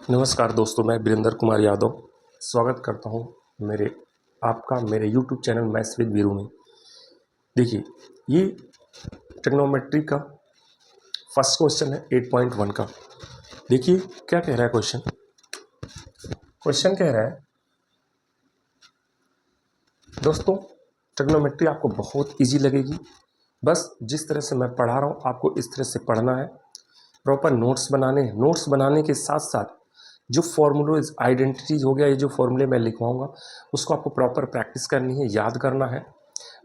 नमस्कार दोस्तों, मैं वीरेंद्र कुमार यादव स्वागत करता हूं मेरे YouTube channel maths with Veeru में। देखिए, ये ट्रिग्नोमेट्री का फर्स्ट क्वेश्चन है 8.1 का। देखिए क्या कह रहा है क्वेश्चन कह रहा है दोस्तों, ट्रिग्नोमेट्री आपको बहुत इजी लगेगी। बस जिस तरह से मैं पढ़ा रहा हूँ आपको इस तरह से पढ़ना है। प्रॉपर नोट्स बनाने के साथ साथ जो फॉर्मूलेज आइडेंटिटीज हो गया, ये जो फॉर्मूले मैं लिखवाऊंगा उसको आपको प्रॉपर प्रैक्टिस करनी है, याद करना है।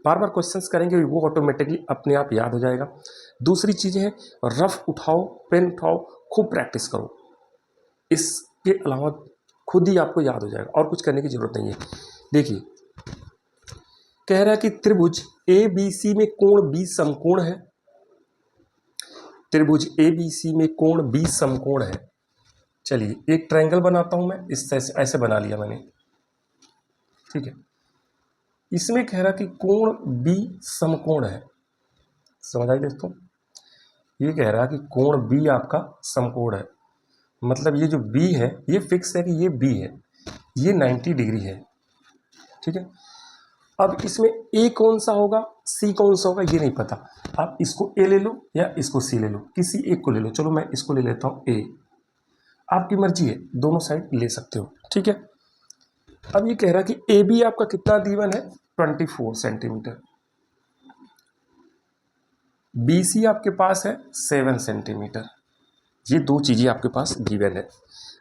बार बार क्वेश्चंस करेंगे वो ऑटोमेटिकली अपने आप याद हो जाएगा। दूसरी चीज़ है, रफ उठाओ, पेन उठाओ, खूब प्रैक्टिस करो। इसके अलावा खुद ही आपको याद हो जाएगा और कुछ करने की जरूरत नहीं है। देखिए, कह रहा है कि त्रिभुज ABC में कोण B समकोण है। त्रिभुज ABC में कोण B समकोण है। चलिए एक ट्रायंगल बनाता हूं मैं, इस तरह से ऐसे बना लिया मैंने, ठीक है। इसमें कह रहा कि कोण B समकोण है। समझ आई दोस्तों? ये कह रहा कि कोण B आपका समकोण है, मतलब ये जो B है ये फिक्स है कि ये B है, ये 90 डिग्री है, ठीक है। अब इसमें A कौन सा होगा, C कौन सा होगा, ये नहीं पता। आप इसको A ले लो या इसको C ले लो, किसी एक को ले लो। चलो मैं इसको ले लेता हूँ A, आपकी मर्जी है, दोनों साइड ले सकते हो, ठीक है। अब ये कह रहा कि AB आपका कितना गिवन है, 24 सेंटीमीटर। BC आपके पास है 7 सेंटीमीटर। ये दो चीज़ें आपके पास गिवन है।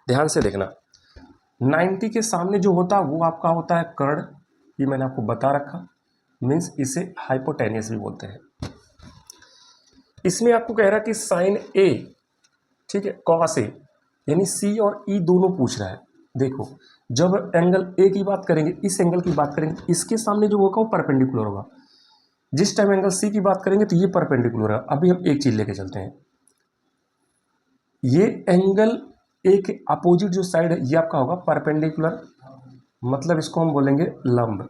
ध्यान से देखना, 90 के सामने जो होता है वो आपका होता है कर्ण, ये मैंने आपको बता रखा, मीन्स इसे हाइपोटेनियस भी बोलते हैं। इसमें आपको कह रहा है कि साइन A, ठीक है, कॉस A, यानी C और E दोनों पूछ रहा है। देखो, जब एंगल A की बात करेंगे, इस एंगल की बात करेंगे, इसके सामने जो होगा वो परपेंडिकुलर होगा। जिस टाइम एंगल C की बात करेंगे तो ये परपेंडिकुलर है। अभी हम एक चीज लेके चलते हैं, ये एंगल A के अपोजिट जो साइड है ये आपका होगा परपेंडिकुलर, मतलब इसको हम बोलेंगे लंब।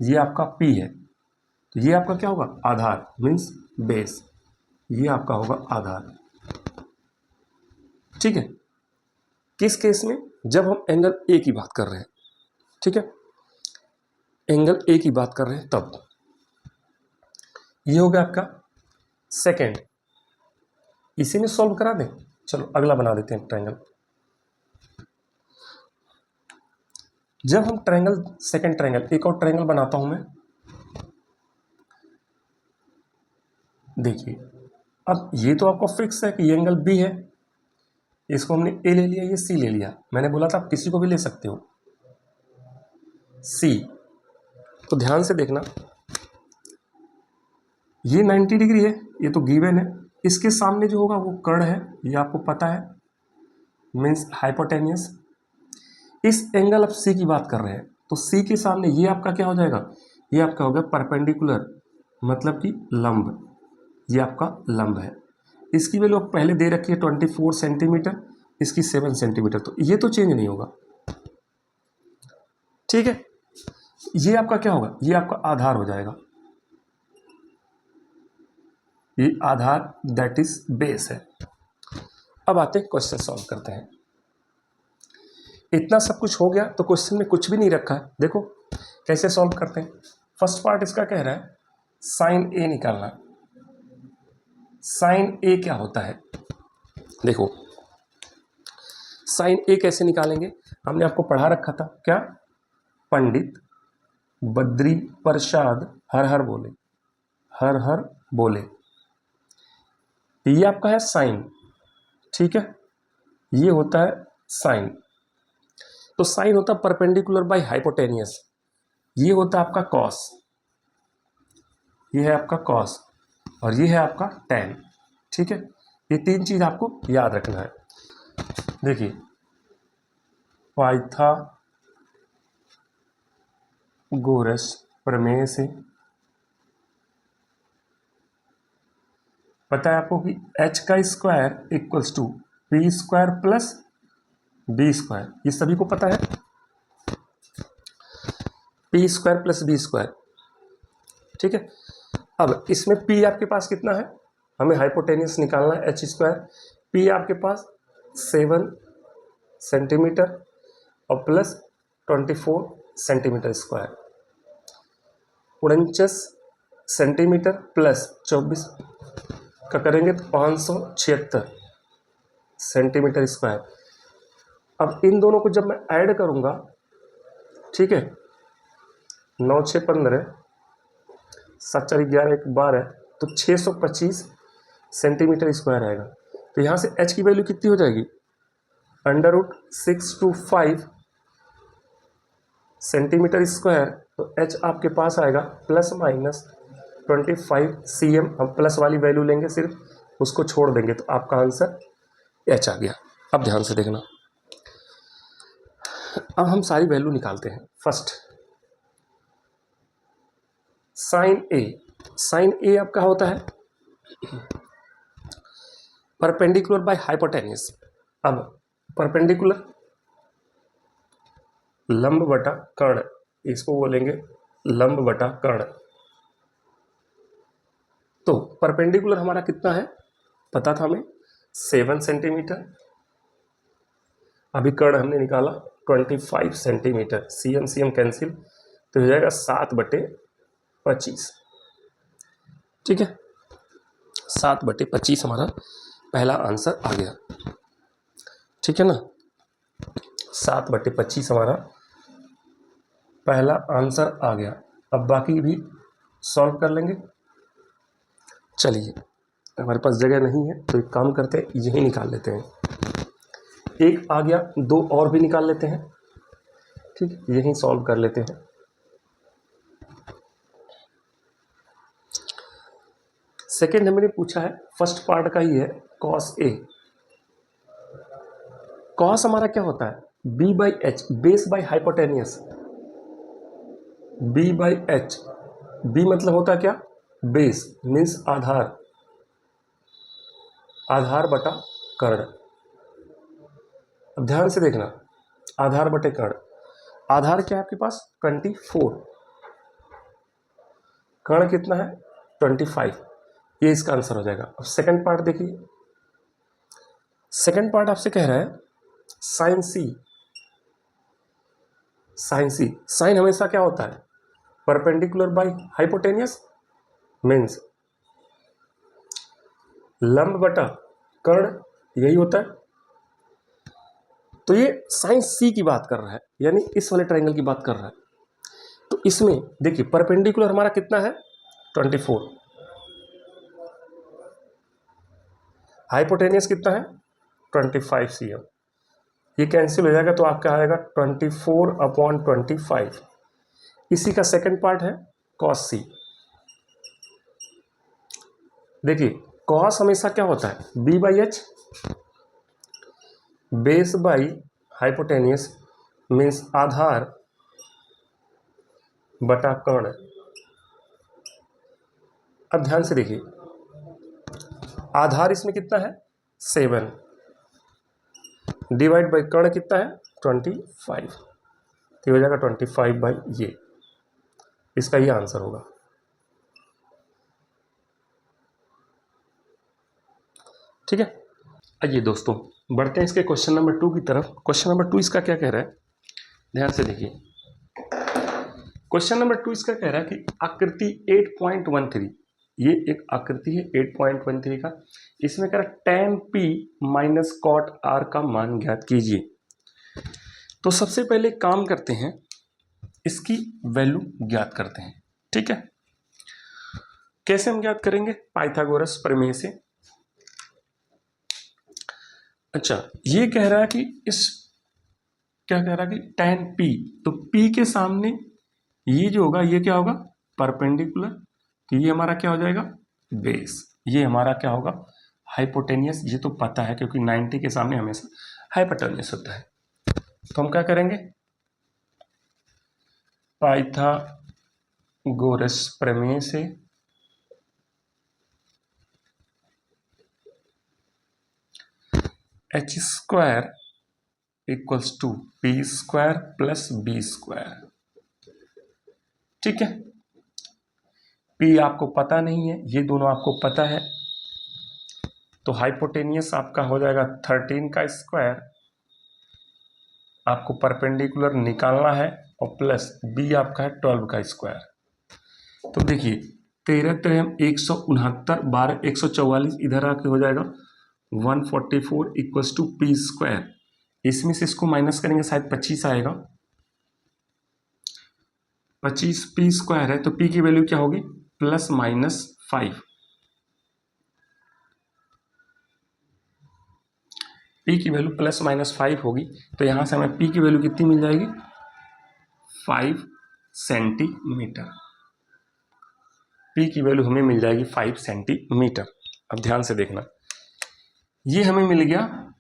ये आपका P है, तो ये आपका क्या होगा, आधार, मीन्स बेस। ये आपका होगा आधार, ठीक है। किस केस में, जब हम एंगल A की बात कर रहे हैं, ठीक है, एंगल A की बात कर रहे हैं तब। ये हो गया आपका सेकेंड, इसी में सॉल्व करा दें। चलो अगला बना देते हैं ट्रायंगल। जब हम ट्रायंगल, सेकेंड ट्रायंगल, एक और ट्रायंगल बनाता हूं मैं। देखिए, अब ये तो आपको फिक्स है कि ये एंगल B है, इसको हमने A ले लिया, ये C ले लिया। मैंने बोला था आप किसी को भी ले सकते हो, C। तो ध्यान से देखना, ये 90 डिग्री है, ये तो गिवन है। इसके सामने जो होगा वो कर्ण है, ये आपको पता है, मीन्स हाइपोटेनियस। इस एंगल आप C की बात कर रहे हैं, तो C के सामने ये आपका क्या हो जाएगा, ये आपका हो गया परपेंडिकुलर, मतलब कि लंब। ये आपका लंब है। इसकी वैल्यू पहले दे रखी है 24 सेंटीमीटर, इसकी 7 सेंटीमीटर, तो ये तो चेंज नहीं होगा, ठीक है। ये आपका क्या होगा, ये आपका आधार हो जाएगा, ये आधार, दैट इज बेस है। अब आते हैं क्वेश्चन सॉल्व करते हैं। इतना सब कुछ हो गया तो क्वेश्चन में कुछ भी नहीं रखा है। देखो कैसे सॉल्व करते हैं। फर्स्ट पार्ट इसका कह रहा है साइन A निकालना। साइन A क्या होता है, देखो साइन A कैसे निकालेंगे, हमने आपको पढ़ा रखा था क्या, पंडित बद्री प्रसाद हर हर बोले, हर हर बोले। ये आपका है साइन, ठीक है, ये होता है साइन। तो साइन होता है परपेंडिकुलर बाय हाइपोटेनियस। ये होता है आपका कॉस, ये है आपका कॉस, और ये है आपका टैन, ठीक है। ये तीन चीज आपको याद रखना है। देखिए, पाइथागोरस प्रमेय से पता है आपको कि h का square equals to P square plus B square, ये सभी को पता है, P square plus B square, ठीक है। अब इसमें p आपके पास कितना है, हमें हाइपोटेनियस निकालना है, h स्क्वायर, p आपके पास 7 सेंटीमीटर और plus 24 centimetre square, 49 centimetre plus 24 का करेंगे तो 576 सेंटीमीटर स्क्वायर। अब इन दोनों को जब मैं ऐड करूंगा, ठीक है, 9 6 15, 7 4 11 1 12, तो 625 सेंटीमीटर स्क्वायर आएगा। तो यहाँ से h की वैल्यू कितनी हो जाएगी, √625 सेंटीमीटर स्क्वायर। तो h आपके पास आएगा ±25 cm। हम प्लस वाली वैल्यू लेंगे, सिर्फ उसको छोड़ देंगे, तो आपका आंसर h आ गया। अब ध्यान से देखना, अब हम सारी वैल्यू निकालते हैं। फर्स्ट साइन ए, साइन ए आपका होता है परपेंडिकुलर बाय हाइपोटेन्यूस। अब परपेंडिकुलर लंब बटा कर्ण, इसको बोलेंगे लंब बटा कर्ण। तो परपेंडिकुलर हमारा कितना है पता था हमें, 7 सेंटीमीटर। अभी कर्ण हमने निकाला 25 सेंटीमीटर, सीएम सीएम कैंसिल, तो हो जाएगा 7/25। ठीक है, 7/25 हमारा पहला आंसर आ गया। ठीक है ना, 7/25 हमारा पहला आंसर आ गया। अब बाकी भी सॉल्व कर लेंगे। चलिए, हमारे पास जगह नहीं है तो एक काम करते हैं, यही निकाल लेते हैं। एक आ गया, दो और भी निकाल लेते हैं। ठीक है, यही सॉल्व कर लेते हैं। सेकेंड हमने पूछा है, फर्स्ट पार्ट का ही है, कॉस ए। कॉस हमारा क्या होता है, b/h, base by hypotenuse. b/h, b मतलब होता है क्या, बेस मीन्स आधार, आधार बटा कर्ण। अब ध्यान से देखना, आधार बटे कर्ण, आधार क्या है आपके पास 24, कर्ण कितना है 25, ये इसका आंसर हो जाएगा। अब सेकंड पार्ट देखिए, सेकंड पार्ट आपसे कह रहा है साइन सी। साइन सी, साइन हमेशा क्या होता है परपेंडिकुलर बाय हाइपोटेनियस, मीन्स लंब बटा कर्ण, यही होता है। तो ये साइन सी की बात कर रहा है, यानी इस वाले ट्रायंगल की बात कर रहा है। तो इसमें देखिए परपेंडिकुलर हमारा कितना है 24, हाइपोटेनियस कितना है 25 cm, ये कैंसिल हो जाएगा तो आपका आएगा 24/25। इसी का सेकंड पार्ट है कॉस सी। देखिए कॉस हमेशा क्या होता है b/h, base by hypotenuse means आधार बटा कर्ण। अब ध्यान से देखिए, आधार इसमें कितना है 7, डिवाइड बाई कर्ण कितना है 25, तो हो जाएगा 25 बाई ये, इसका ये आंसर होगा। ठीक है, आइए दोस्तों बढ़ते हैं इसके क्वेश्चन नंबर 2 की तरफ। क्वेश्चन नंबर 2 इसका क्या कह रहा है, ध्यान से देखिए। क्वेश्चन नंबर 2 इसका कह रहा है कि आकृति 8.13, ये एक आकृति है 8.13 का, इसमें कह रहा है tan p minus cot r का मान ज्ञात कीजिए। तो सबसे पहले काम करते हैं, इसकी वैल्यू ज्ञात करते हैं। ठीक है, कैसे हम ज्ञात करेंगे, पाइथागोरस प्रमेय से। अच्छा, ये कह रहा है कि इस क्या कह रहा है कि tan p, तो p के सामने ये जो होगा ये क्या होगा परपेंडिकुलर, तो ये हमारा क्या हो जाएगा बेस, ये हमारा क्या होगा हाइपोटेनियस, ये तो पता है क्योंकि 90 के सामने हमेशा हाइपोटेनियस होता है। तो हम क्या करेंगे, पाइथागोरस प्रमेय से h² equals to p² plus b²। ठीक है, p आपको पता नहीं है, ये दोनों आपको पता है, तो हाइपोटेनियस आपका हो जाएगा 13 का स्क्वायर आपको परपेंडिकुलर निकालना है और प्लस बी आपका है 12 का स्क्वायर। तो देखिए 13 13 169, 12 144, इधर आके हो जाएगा 144 इक्वल्स टू पी स्क्वायर। इसमें से इसको माइनस करेंगे शायद 25 आएगा, 25 पी स्क्वायर है तो पी की वैल्यू क्या होगी ±5। पी की वैल्यू ±5 होगी, तो यहां से हमें पी की वैल्यू कितनी मिल जाएगी 5 सेंटीमीटर। पी की वैल्यू हमें मिल जाएगी 5 सेंटीमीटर। अब ध्यान से देखना, ये हमें मिल गया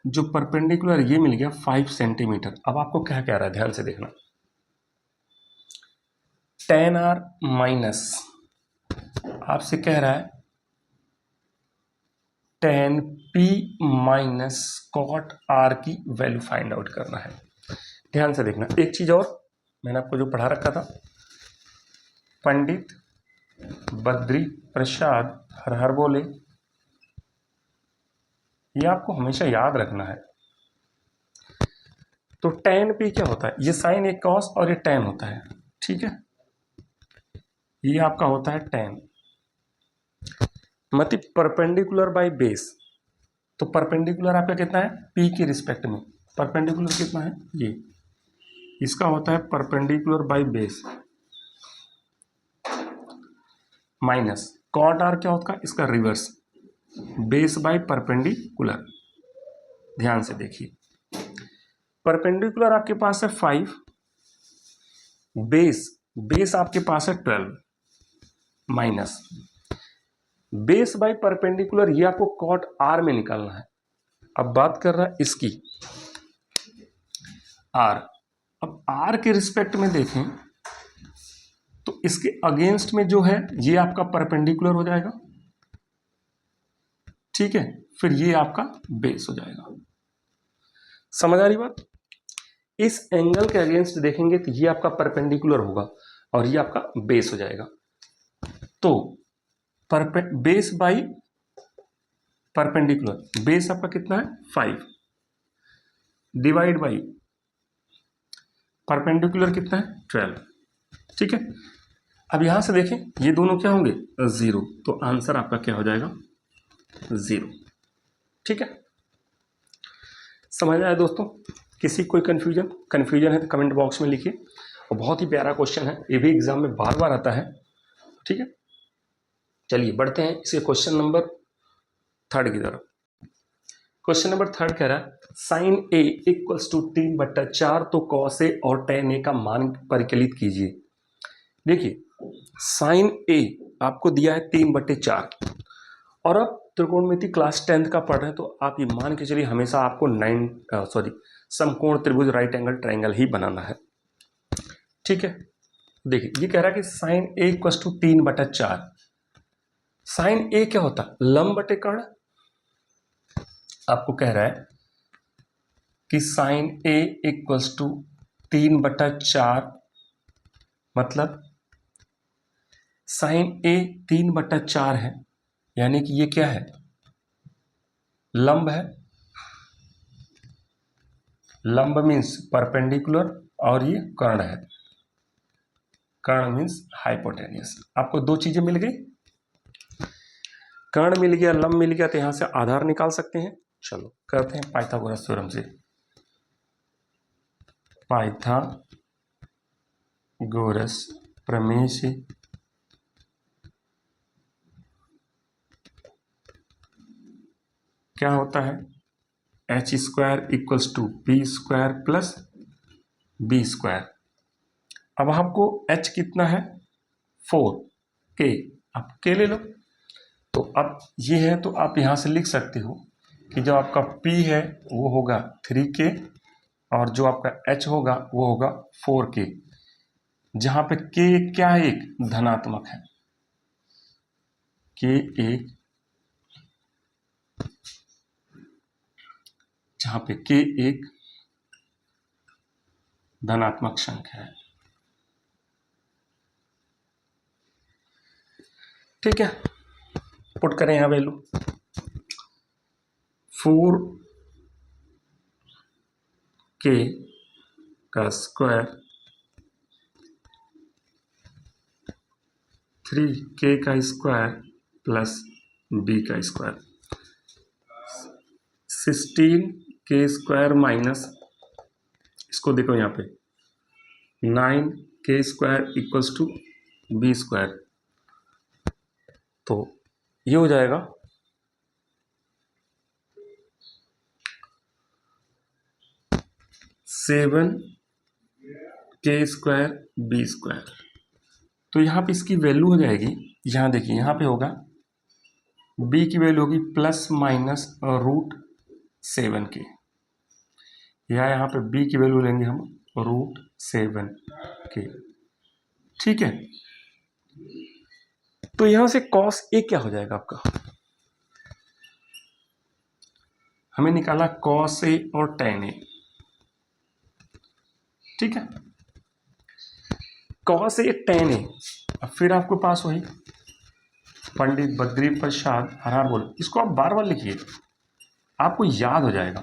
जो परपेंडिकुलर, ये मिल गया 5 सेंटीमीटर। अब आपको क्या कह रहा है, ध्यान से देखना, tan r माइनस आपसे कह रहा है tan p minus cot r की वैल्यू फाइंड आउट करना है। ध्यान से देखना, एक चीज और मैंने आपको जो पढ़ा रखा था, पंडित बद्री प्रसाद हर हर बोले, ये आपको हमेशा याद रखना है। तो tan p क्या होता है, ये साइन एक कॉस और ये tan होता है, ठीक है, ये आपका होता है tan, मतलब परपेंडिकुलर बाय बेस। तो परपेंडिकुलर आपका कितना है p के रिस्पेक्ट में, परपेंडिकुलर कितना है ये, इसका होता है perpendicular by base minus cot R क्या होता है इसका रिवर्स, बेस बाय परपेंडिकुलर। ध्यान से देखिए, परपेंडिकुलर आपके पास है 5, बेस आपके पास है 12 माइनस बेस बाय परपेंडिकुलर, ये आपको कॉट आर में निकालना है। अब बात कर रहा है इसकी आर। अब आर के रिस्पेक्ट में देखें तो इसके अगेंस्ट में जो है ये आपका परपेंडिकुलर हो जाएगा, ठीक है, फिर ये आपका बेस हो जाएगा। समझ आ रही बात, इस एंगल के अगेंस्ट देखेंगे तो ये आपका परपेंडिकुलर होगा और ये आपका बेस हो जाएगा। तो बेस बाई परपेंडिकुलर, बेस आपका कितना है 5 डिवाइड बाई परपेंडिकुलर कितना है 12, ठीक है। अब यहां से देखें ये दोनों क्या होंगे 0, तो आंसर आपका क्या हो जाएगा 0, ठीक है। समझ आया दोस्तों, किसी कोई कंफ्यूजन है तो कमेंट बॉक्स में लिखिए। और बहुत ही प्यारा क्वेश्चन है, ये भी एग्जाम में बार बार आता है, ठीक है। चलिए बढ़ते हैं इसके क्वेश्चन नंबर 3 की तरफ। क्वेश्चन नंबर 3 कह रहा है साइन ए इक्वल्स टू 3/4, तो कॉस ए और tan ए का मान परिकलित कीजिए। देखिए साइन ए आपको दिया है 3/4, और अब त्रिकोणमिति क्लास 10th का पढ़ रहे हैं तो आप ये मान के चलिए हमेशा आपको समकोण त्रिभुज राइट एंगल ट्रायंगल ही बनाना है, ठीक है। देखिए ये कह रहा है कि sine A equals to 3/4, sine A क्या होता है लंब बटे कर्ण। आपको कह रहा है कि साइन ए इक्वल्स टू 3/4, मतलब साइन ए 3/4 है, यानी कि ये क्या है लंब है। लंब मीन्स परपेंडिकुलर और ये कर्ण है, कर्ण मीन्स हाइपोटेनियस। आपको दो चीजें मिल गई, कर्ण मिल गया लंब मिल गया, तो यहां से आधार निकाल सकते हैं। चलो करते हैं पाइथागोरस थ्योरम से। पाइथागोरस प्रमेय से क्या होता है h² equals to p² plus b²। अब आपको h कितना है 4, k आप k ले लो। तो अब ये है तो आप यहां से लिख सकते हो कि जो आपका p है वो होगा 3k और जो आपका h होगा वो होगा 4k, जहां पे k क्या है एक धनात्मक है, k एक जहां पे k एक धनात्मक संख्या है, ठीक है। पुट करें यहां वैल्यू 4k का स्क्वायर 3k का स्क्वायर प्लस b का स्क्वायर 16k स्क्वायर माइनस, इसको देखो यहाँ पे 9k square equals to b square. तो ये हो जाएगा 7k स्क्वायर b स्क्वायर। तो यहाँ पे इसकी वैल्यू हो जाएगी, यहाँ देखिए यहाँ पे होगा b की वैल्यू होगी प्लस माइनस √7k, या यहाँ पे b की वैल्यू लेंगे हम √7k। ठीक है, तो यहां से cos a क्या हो जाएगा आपका, हमें निकाला cos a और tan a। ठीक है, cos a tan a, अब फिर आपके पास वही पंडित बद्री प्रसाद हरार बोल, इसको आप बार बार लिखिए, आपको याद हो जाएगा।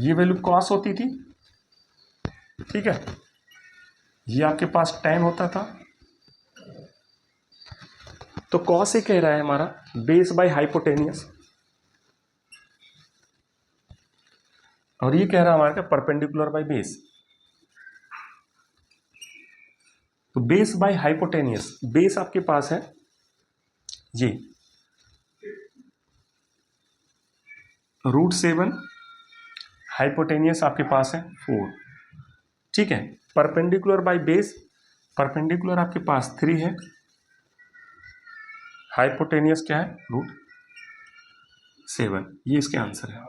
ये वैल्यू cos होती थी, ठीक है, ये आपके पास tan होता था। तो cos a कह रहा है हमारा बेस बाय हाइपोटेनियस, और ये कह रहा है हमारे क्या परपेंडिकुलर बाय बेस। तो बेस बाय हाइपोटेनियस, बेस आपके पास है ये √7, हाइपोटेनियस आपके पास है 4। ठीक है, परपेंडिकुलर बाय बेस, परपेंडिकुलर आपके पास 3 है, हाइपोटेनियस क्या है √7। ये इसके आंसर है।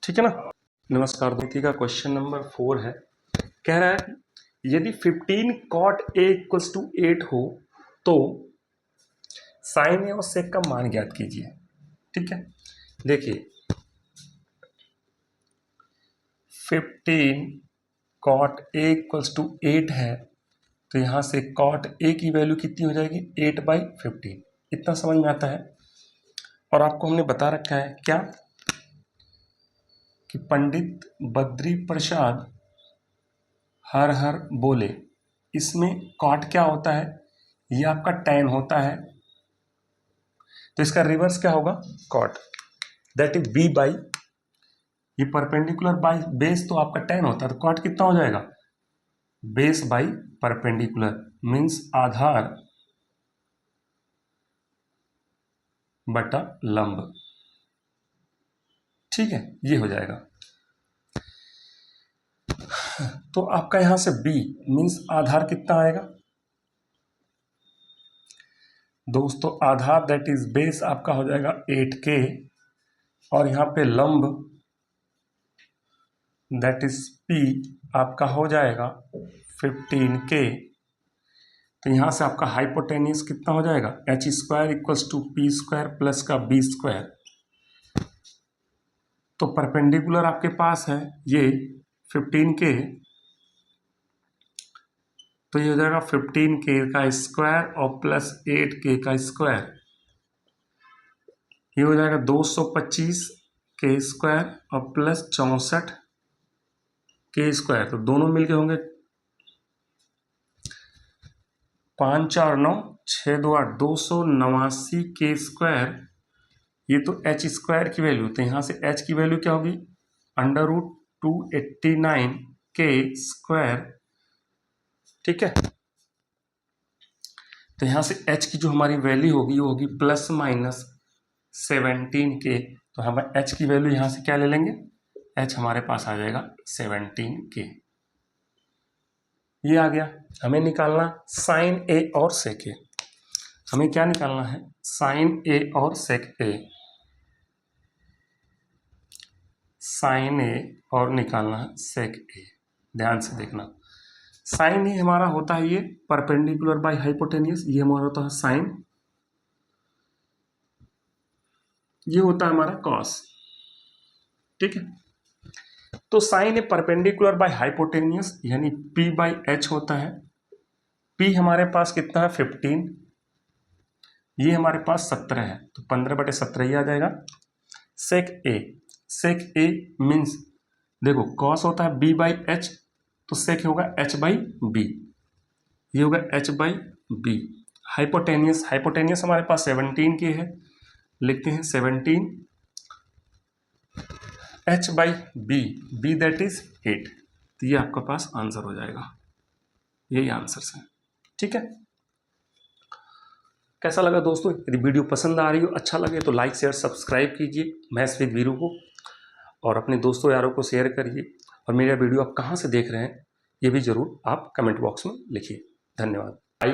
ठीक है ना। नमस्कार, देखिए का क्वेश्चन नंबर 4 है, कह रहा है यदि 15 cot a इक्वल्स टू 8 हो तो साइन ए और सेक का मान ज्ञात कीजिए। ठीक है, देखिए 15 cot a इक्वल्स टू 8 है, तो यहां से cot a की वैल्यू कितनी हो जाएगी 8/15, इतना समझ में आता है। और आपको हमने बता रखा है क्या कि पंडित बद्री प्रसाद हर हर बोले, इसमें cot क्या होता है, ये आपका tan होता है, तो इसका रिवर्स क्या होगा cot, that is b by, ये परपेंडिकुलर बाई बेस तो आपका tan होता है, तो cot कितना हो जाएगा बेस बाई परपेंडिकुलर, मीन्स आधार बटा लंब। ठीक है, ये हो जाएगा। तो आपका यहां से b मीन्स आधार कितना आएगा दोस्तों, आधार दैट इज बेस आपका हो जाएगा 8k, और यहां पे लंब दैट इज p आपका हो जाएगा 15k। तो यहां से आपका हाइपोटेनियस कितना हो जाएगा h² equals to p² plus का b²। तो परपेंडिकुलर आपके पास है ये 15k, तो ये हो जाएगा 15k का स्क्वायर और प्लस 8k का स्क्वायर, ये हो जाएगा 225k स्क्वायर और प्लस 64k स्क्वायर। तो दोनों मिलके होंगे 5 4 9 6 2 8 289k स्क्वायर। ये तो h² की वैल्यू, तो यहाँ से h की वैल्यू क्या होगी √289k स्क्वायर। ठीक है, तो यहाँ से h की जो हमारी वैल्यू होगी वो होगी प्लस माइनस 17k। तो हम h की वैल्यू यहाँ से क्या ले लेंगे, h हमारे पास आ जाएगा 17k। ये आ गया। हमें निकालना साइन a और सेक a, हमें क्या निकालना है साइन a और सेक a, साइन a और निकालना है सेक a। ध्यान से देखना, साइन ए हमारा होता है ये परपेंडिकुलर बाय हाइपोटेनियस, ये हमारा होता है साइन, ये होता है हमारा कॉस। ठीक है, तो sine A perpendicular by hypotenuse यानी p/h होता है। p हमारे पास कितना है 15, ये हमारे पास 17 है, तो 15/17 ही आ जाएगा। सेक ए, सेक ए मीन्स देखो कॉस होता है बी बाई एच, तो सेक होगा एच बाई बी, ये होगा H by B. Hypotenuse, hypotenuse हमारे पास 17 की है, लिखते हैं 17 H by B, B that is 8। तो ये आपका पास आंसर हो जाएगा, यही आंसर है। ठीक है, कैसा लगा दोस्तों? यदि वीडियो पसंद आ रही हो, अच्छा लगे तो लाइक शेयर सब्सक्राइब कीजिए मैथ्स विद वीरू को, और अपने दोस्तों यारों को शेयर करिए। और मेरा वीडियो आप कहाँ से देख रहे हैं ये भी जरूर आप कमेंट बॉक्स में लिखिए। धन्यवाद। आई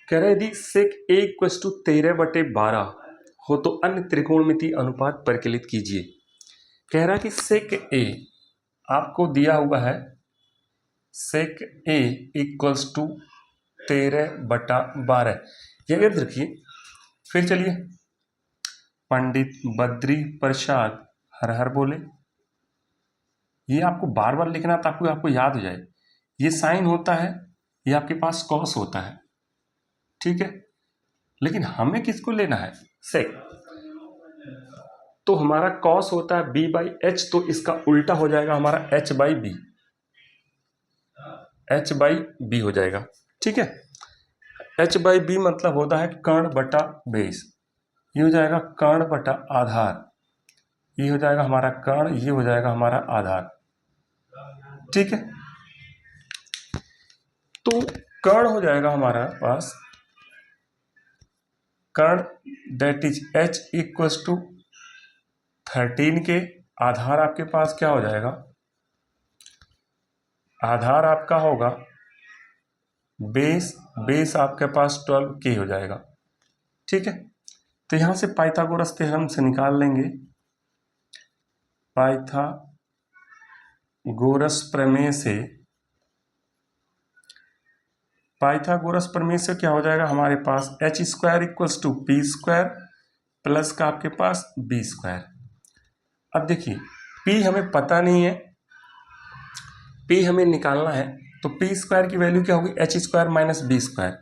कह रहे यदि सेक ए इक्वल टू 13/12 हो तो अन्य त्रिकोणमितीय अनुपात परिकलित कीजिए। कह रहा कि सेक ए आपको दिया हुआ है, सेक ए इक्वल्स टू 13/12, ये याद रखिए। फिर चलिए, पंडित बद्री प्रसाद हर हर बोले, ये आपको बार बार लिखना ताकि आपको याद हो जाए। ये साइन होता है, ये आपके पास कॉस होता है, ठीक है, लेकिन हमें किसको लेना है? सेक। तो हमारा कॉस होता है बी बाई एच, तो इसका उल्टा हो जाएगा हमारा H by B, H by B हो जाएगा। ठीक है, एच बाई बी मतलब होता है कर्ण बटा बेस, ये हो जाएगा कर्ण बटा आधार, ये हो जाएगा हमारा कर्ण, ये हो जाएगा हमारा आधार। ठीक है, तो कर्ण हो जाएगा हमारा पास कर्ण that is H equals to 13 के, आधार आपके पास क्या हो जाएगा? आधार आपका होगा बेस, बेस आपके पास 12 के हो जाएगा। ठीक है, तो यहां से पाइथागोरस थ्योरम से निकाल लेंगे, पाइथागोरस प्रमेय से, पाइथागोरस प्रमेय से क्या हो जाएगा हमारे पास? H square equals to P square plus का आपके पास बी स्क्वायर। अब देखिए p हमें पता नहीं है, p हमें निकालना है, तो पी स्क्वायर की वैल्यू क्या होगी? H square minus B square,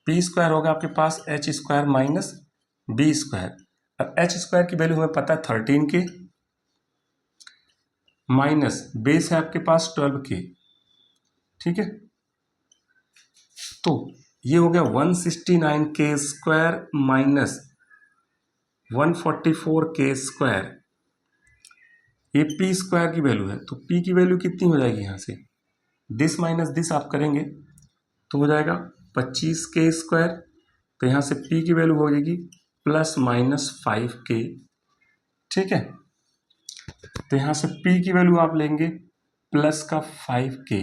P square होगा आपके पास H square minus B square. अब एच स्क्वायर की वैल्यू हमें पता है 13 के, माइनस बेस है आपके पास 12 के। ठीक है, तो ये हो गया 169 के स्क्वायर माइनस 144 के स्क्वायर, ये पी स्क्वायर की वैल्यू है। तो पी की वैल्यू कितनी हो जाएगी? यहाँ से दिस माइनस दिस आप करेंगे तो हो जाएगा 25 के स्क्वायर, तो यहाँ से पी की वैल्यू हो जाएगी प्लस माइनस 5 के। ठीक है, तो यहाँ से पी की वैल्यू आप लेंगे प्लस का 5 के।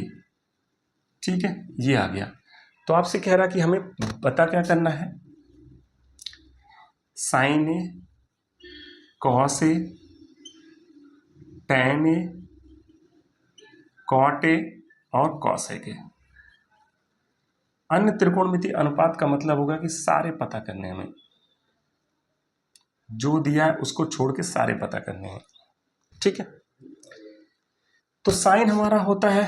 ठीक है, ये आ गया। तो आपसे कह रहा कि हमें पता क्या करना है? Sine A, cos A, tan A, cot A और कॉसेक ए। अन्य त्रिकोणमितीय अनुपात का मतलब होगा कि सारे पता करने हमें, जो दिया है उसको छोड़ के सारे पता करने हैं। ठीक है, तो साइन हमारा होता है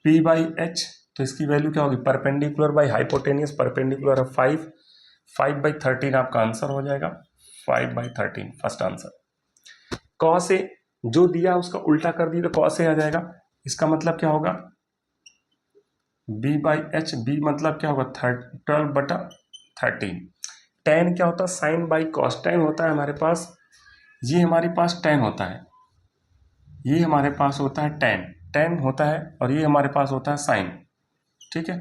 p बाई एच, तो इसकी वैल्यू क्या होगी? परपेंडिकुलर बाई हाइपोटेनियस, परपेंडिकुलर है 5, 5/13 आपका आंसर हो जाएगा, 5/13 फर्स्ट आंसर। कॉस ए जो दिया उसका उल्टा कर दिया तो कॉस ए आ जाएगा, इसका मतलब क्या होगा? b बाई एच, बी मतलब क्या होगा? 12/13। टेन क्या होता है? साइन बाई कॉस, टेन होता है हमारे पास, ये हमारे पास टेन होता है, ये हमारे पास होता है टेन, टेन होता है, और ये हमारे पास होता है साइन। ठीक है,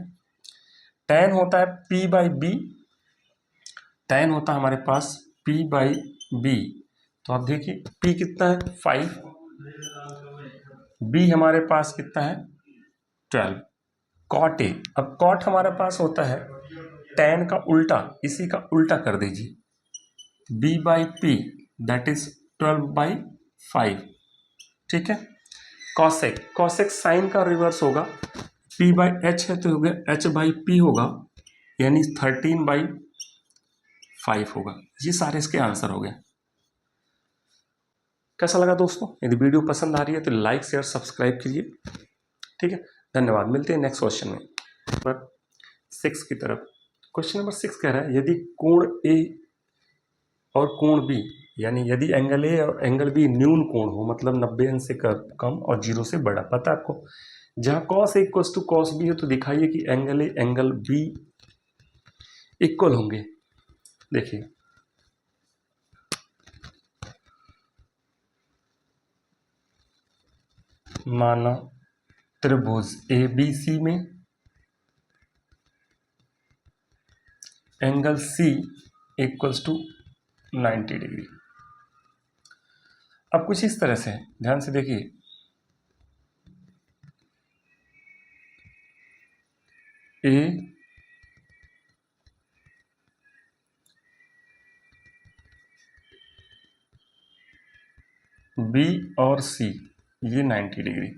टेन होता है p बाई बी, टेन होता है हमारे पास p बाई बी। तो आप देखिए p कितना है? 5, b हमारे पास कितना है? 12। कॉट ए, अब कॉट हमारे पास होता है टेन का उल्टा, इसी का उल्टा कर दीजिए, b by P that is 12/5। ठीक है, कॉसेक, कॉसेक साइन का रिवर्स होगा, p बाई एच है तो हो गया h बाई पी होगा, यानी 13/5 होगा। ये सारे इसके आंसर हो गए। कैसा लगा दोस्तों? यदि वीडियो पसंद आ रही है तो लाइक शेयर सब्सक्राइब कीजिए। ठीक है, धन्यवाद। मिलते हैं नेक्स्ट क्वेश्चन में। नंबर 6 की तरफ। क्वेश्चन नंबर 6 कह रहा है यदि कोण ए और कोण बी यानी यदि एंगल ए और एंगल बी न्यून कोण हो, मतलब 90 अंश से कम और 0 से बड़ा, पता है आपको। जहां cos A equals to cos B है तो दिखाइए कि angle A angle B equal होंगे। देखिए माना त्रिभुज ए बी सी में angle C equals to 90 degree. अब कुछ इस तरह से है, ध्यान से देखिए, ए बी और सी ये 90 डिग्री,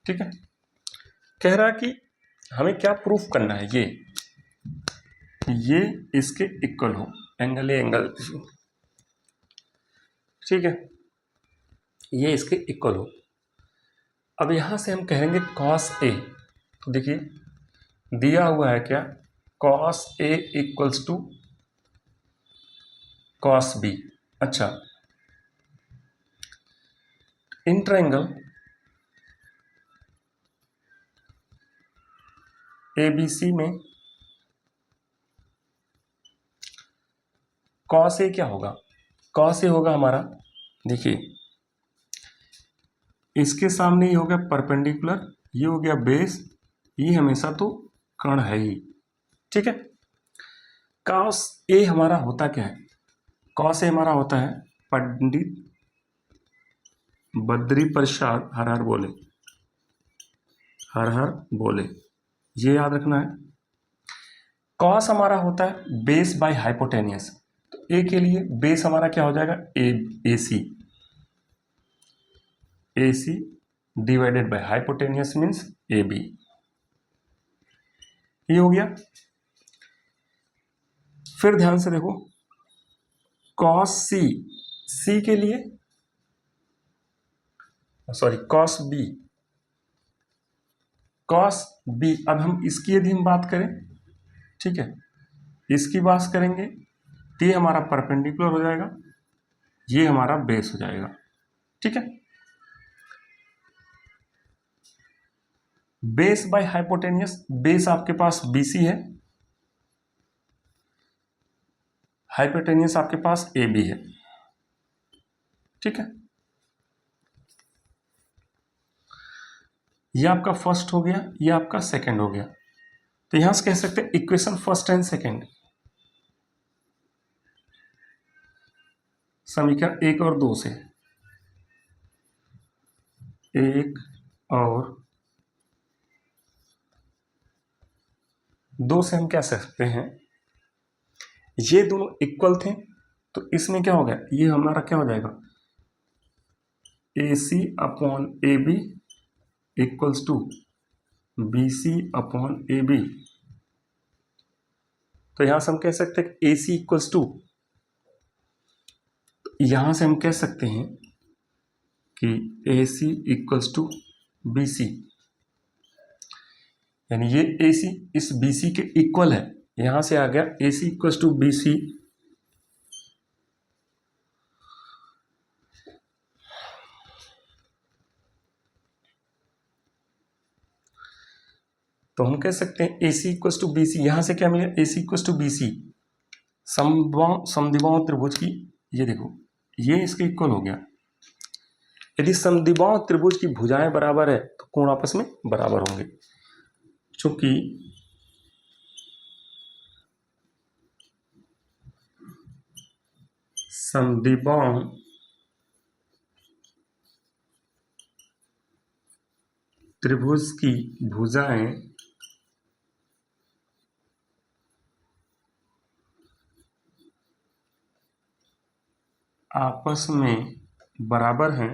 ठीक है। कह रहा कि हमें क्या प्रूफ करना है, ये इसके इक्वल हो, एंगल ए एंगल, ठीक है, ये इसके इक्वल हो। अब यहां से हम कहेंगे कॉस ए, तो देखिए दिया हुआ है क्या, cos A equals to cos B. अच्छा, in triangle A B C में कॉस ए क्या होगा, कॉस ए होगा हमारा, देखिए इसके सामने ये हो गया परपेंडिकुलर, ये हो गया बेस, ये हमेशा तो कर्ण है ही, ठीक है। कॉस ए हमारा होता क्या है, कॉस ए हमारा होता है पंडित बद्री प्रसाद हर हर बोले, हर हर बोले, ये याद रखना है। कॉस हमारा होता है बेस बाय हाइपोटेनियस, तो ए के लिए बेस हमारा क्या हो जाएगा, A C, A C divided by hypotenuse means A B, ये हो गया। फिर ध्यान से देखो, कॉस सी, सी के लिए sorry cos B, cos B, अब हम इसकी यदि हम बात करें, ठीक है, इसकी बात करेंगे तो ये हमारा परपेंडिकुलर हो जाएगा, ये हमारा बेस हो जाएगा, ठीक है। बेस बाय हाइपोटेनियस, बेस आपके पास BC है, हाइपोटेनियस आपके पास AB है, ठीक है। ये आपका फर्स्ट हो गया, ये आपका सेकंड हो गया, तो यहां से कह सकते हैं इक्वेशन फर्स्ट एंड सेकंड, समीकरण 1 और 2 से, 1 और 2 से हम कह सकते हैं ये दोनों इक्वल थे, तो इसमें क्या हो गया, ये हमारा क्या हो जाएगा, AC upon AB equals to BC upon AB, तो यहां से हम कह सकते हैं AC इक्वल्स टू, यहां से हम कह सकते हैं कि AC इक्वल्स टू BC, यानी ये AC इस BC के इक्वल है, यहां से आ गया AC इक्वल्स टू BC, तो हम कह सकते हैं AC इक्वल्स टू BC, यहां से क्या मिला, AC इक्वल्स टू BC समद्विबाहु त्रिभुज की, ये देखो ये इसके इक्वल हो गया। यदि समद्विबाहु त्रिभुज की भुजाएं बराबर है तो कोण आपस में बराबर होंगे, चूंकि समद्विबाहु त्रिभुज की भुजाएं आपस में बराबर हैं,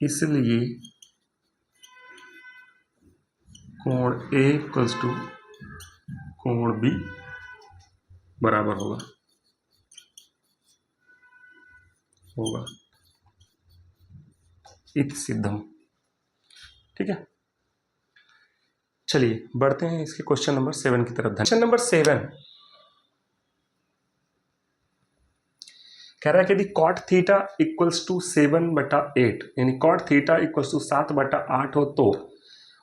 इसलिए कोण A इक्वल्स टू कोण B बराबर होगा इति सिद्धम, ठीक है। चलिए बढ़ते हैं इसके क्वेश्चन नंबर 7 की तरफ। क्वेश्चन नंबर 7 कह रहा है कि यदि कॉट थीटा इक्वल्स टू 7/8 यानी कॉट थीटा इक्वल्स टू 7/8 हो तो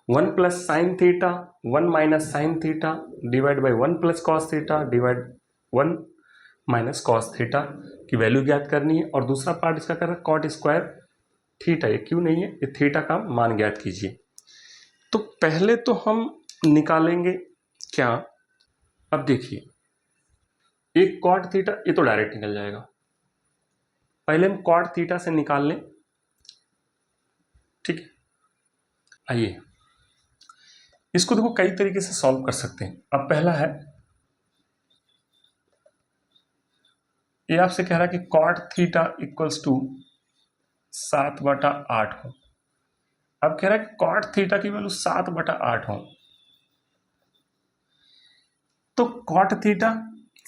1 plus sine theta 1 minus sine theta divide by 1 plus cos theta divide 1 minus cos theta की वैल्यू ज्ञात करनी है। और दूसरा पार्ट इसका कर रहा है कॉट स्क्वायर थीटा, ये क्यों नहीं है, ये थीटा का मान ज्ञात कीजिए। तो पहले तो हम निकालेंगे क्या, अब देखिए एक कॉट थीटा ये तो डायरेक्ट निकल जाएगा, पहले हम कॉट थीटा से निकाल लें, ठीक है। आइए इसको देखो कई तरीके से सॉल्व कर सकते हैं। अब पहला है ये आपसे कह रहा है कि कॉट थीटा इक्वल्स टू 7/8 हो। अब कह रहा है कि कॉट थीटा की वैल्यू 7/8 हो, तो कॉट थीटा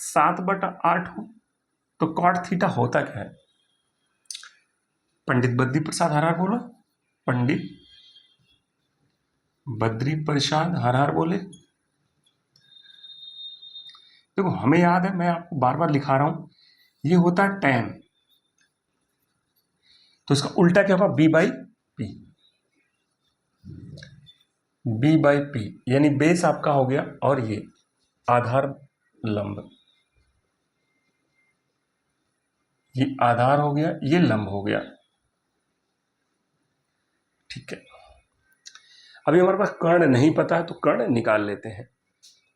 7/8 हो तो कॉट थीटा होता क्या है। पंडित बद्री प्रसाद हर हर बोलो, पंडित बद्री प्रसाद हर हर बोले। देखो हमें याद है, मैं आपको बार बार लिखा रहा हूं, ये होता है tan, तो इसका उल्टा क्या होगा, b/p। b/p यानी बेस आपका हो गया और ये आधार लंब, ये आधार हो गया, ये लंब हो गया, ठीक है। अभी हमारे पास कर्ण नहीं पता है तो कर्ण निकाल लेते हैं।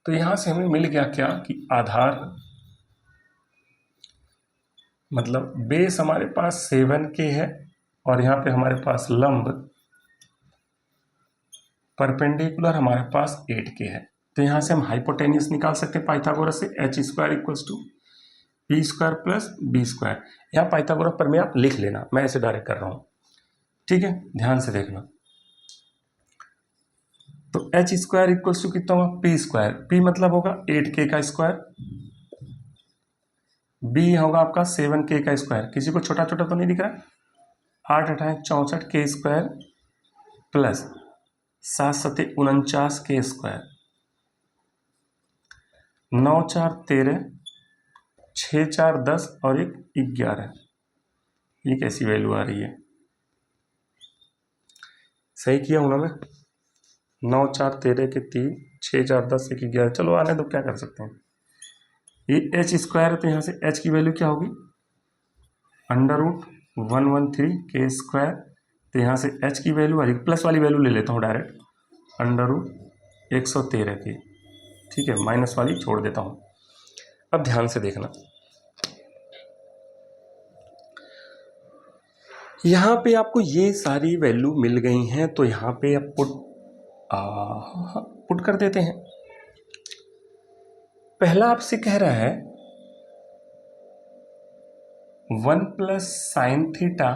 तो यहां से हमें मिल गया क्या कि आधार मतलब बेस हमारे पास 7K है और यहाँ पे हमारे पास लंब परपेंडिकुलर हमारे पास 8K है। तो यहाँ से हम हाइपोटेनियस निकाल सकते हैं पाइथागोरस से, h² equals to p² plus b²। यहाँ पाइथागोरस पर में आप लिख लेना, मैं ऐसे डायरेक्ट कर रहा हूँ, ठीक है, ध्यान से देखना। तो h² इक्वल्स टू कितना होगा, p², p मतलब होगा 8K का स्क्वायर, b होगा आपका 7K का स्क्वायर, किसी को छोटा छोटा तो नहीं दिख रहा, 8×8 = 64K प्लस 7×7 = 49K², 9×4 = 13, 6×4 = 10 और 1 = 11। ये कैसी वैल्यू आ रही है, सही किया हूं ना मैं, 9×4 = 13 के 3, 6×4 = 10, 1 = 11, चलो आने तो क्या कर सकते हैं। ये h² है तो यहाँ से h की वैल्यू क्या होगी, √113K²। तो यहाँ से h की वैल्यू आ रही, प्लस वाली वैल्यू ले लेता हूँ डायरेक्ट, √113 की, ठीक है, माइनस वाली छोड़ देता हूँ। अब ध्यान से देखना, यहाँ पे आपको ये सारी वैल्यू मिल गई हैं, तो यहाँ पे आप पुट कर देते हैं। पहला आपसे कह रहा है 1 plus sine theta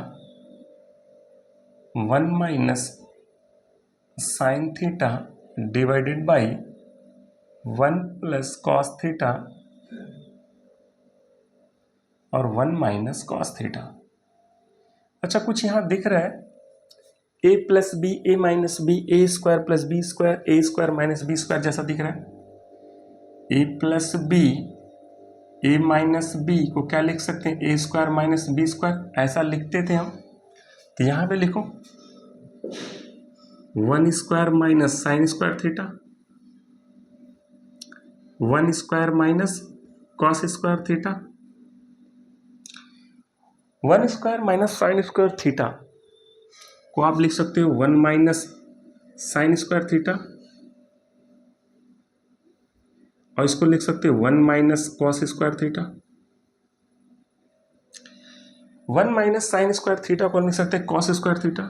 1 minus sine theta divided by 1 plus cos theta और 1 माइनस कॉस थीटा। अच्छा कुछ यहाँ दिख रहा है a plus B A minus B, a² plus b², a² minus b² जैसा दिख रहा है। a plus B A minus B को क्या लिख सकते हैं, a² माइनस b², ऐसा लिखते थे हम। तो यहाँ पे लिखो 1² minus sin² theta, 1² minus cos² theta, 1² minus sin² theta को आप लिख सकते हो 1 माइनस sin² थीटा, और इसको लिख सकते हो 1 minus cos² theta. 1 minus sin² theta को लिख सकते हैं cos² theta,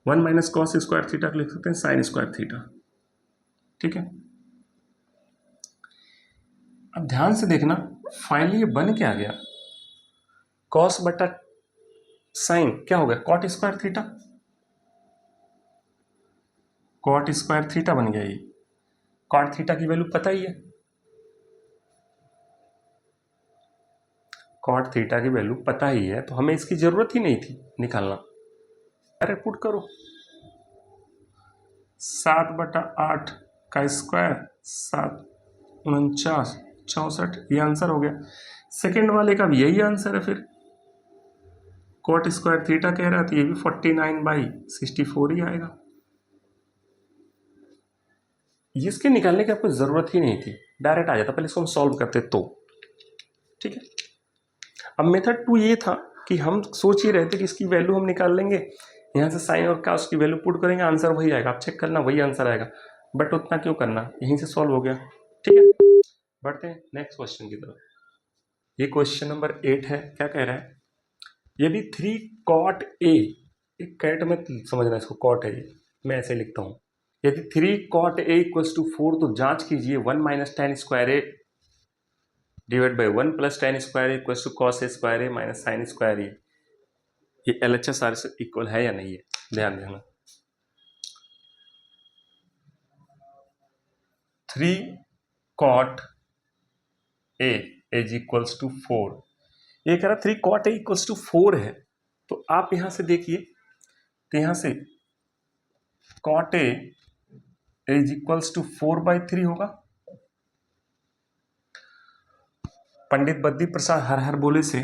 1 minus cos² theta को लिख सकते हैं sin² थीटा, ठीक है। अब ध्यान से देखना, फाइनली ये बन क्या गया, cos बटा sin क्या हो गया, cot² थीटा, cot² थीटा बन गया। ये cot थीटा की वैल्यू पता ही है, cot थीटा की वैल्यू पता ही है, तो हमें इसकी जरूरत ही नहीं थी निकालना। अरे पुट करो, 7/8 का स्क्वायर, 7×49 64, ये आंसर हो गया। सेकेंड वाले का भी यही आंसर है फिर, कॉट स्क्वायर थीटा कह रहा था, ये भी 49/64 ही आएगा। इसके निकालने की आपको जरूरत ही नहीं थी, डायरेक्ट आ जाता, पहले इसको हम सॉल्व करते तो। ठीक है, अब मेथड 2 ये था कि हम सोच ही रहे थे कि इसकी वैल्यू हम निकाल लेंगे, यहाँ से साइन और कॉस की वैल्यू पुट करेंगे, आंसर वही आएगा, आप चेक करना वही आंसर आएगा, बट उतना क्यों करना, यहीं से सॉल्व हो गया। ठीक है, बढ़ते हैं नेक्स्ट क्वेश्चन की तरफ। ये क्वेश्चन नंबर 8 है। क्या कह रहा है, यदि 3 cot A, एक कैट में समझना इसको, कॉट है ये, मैं ऐसे लिखता हूँ, यदि 3 cot A = 4 तो जांच कीजिए 1 - tan square A divide by 1 + tan square A = cos A square A - sin square A, ये LHS R से इक्वल है या नहीं है, ध्यान देना। 3 cot A = 4, ये कह रहा 3 cot A = 4 है, तो आप यहां से देखिए, तो यहां से cot A = 4/3 होगा। पंडित बद्री प्रसाद हर हर बोले से,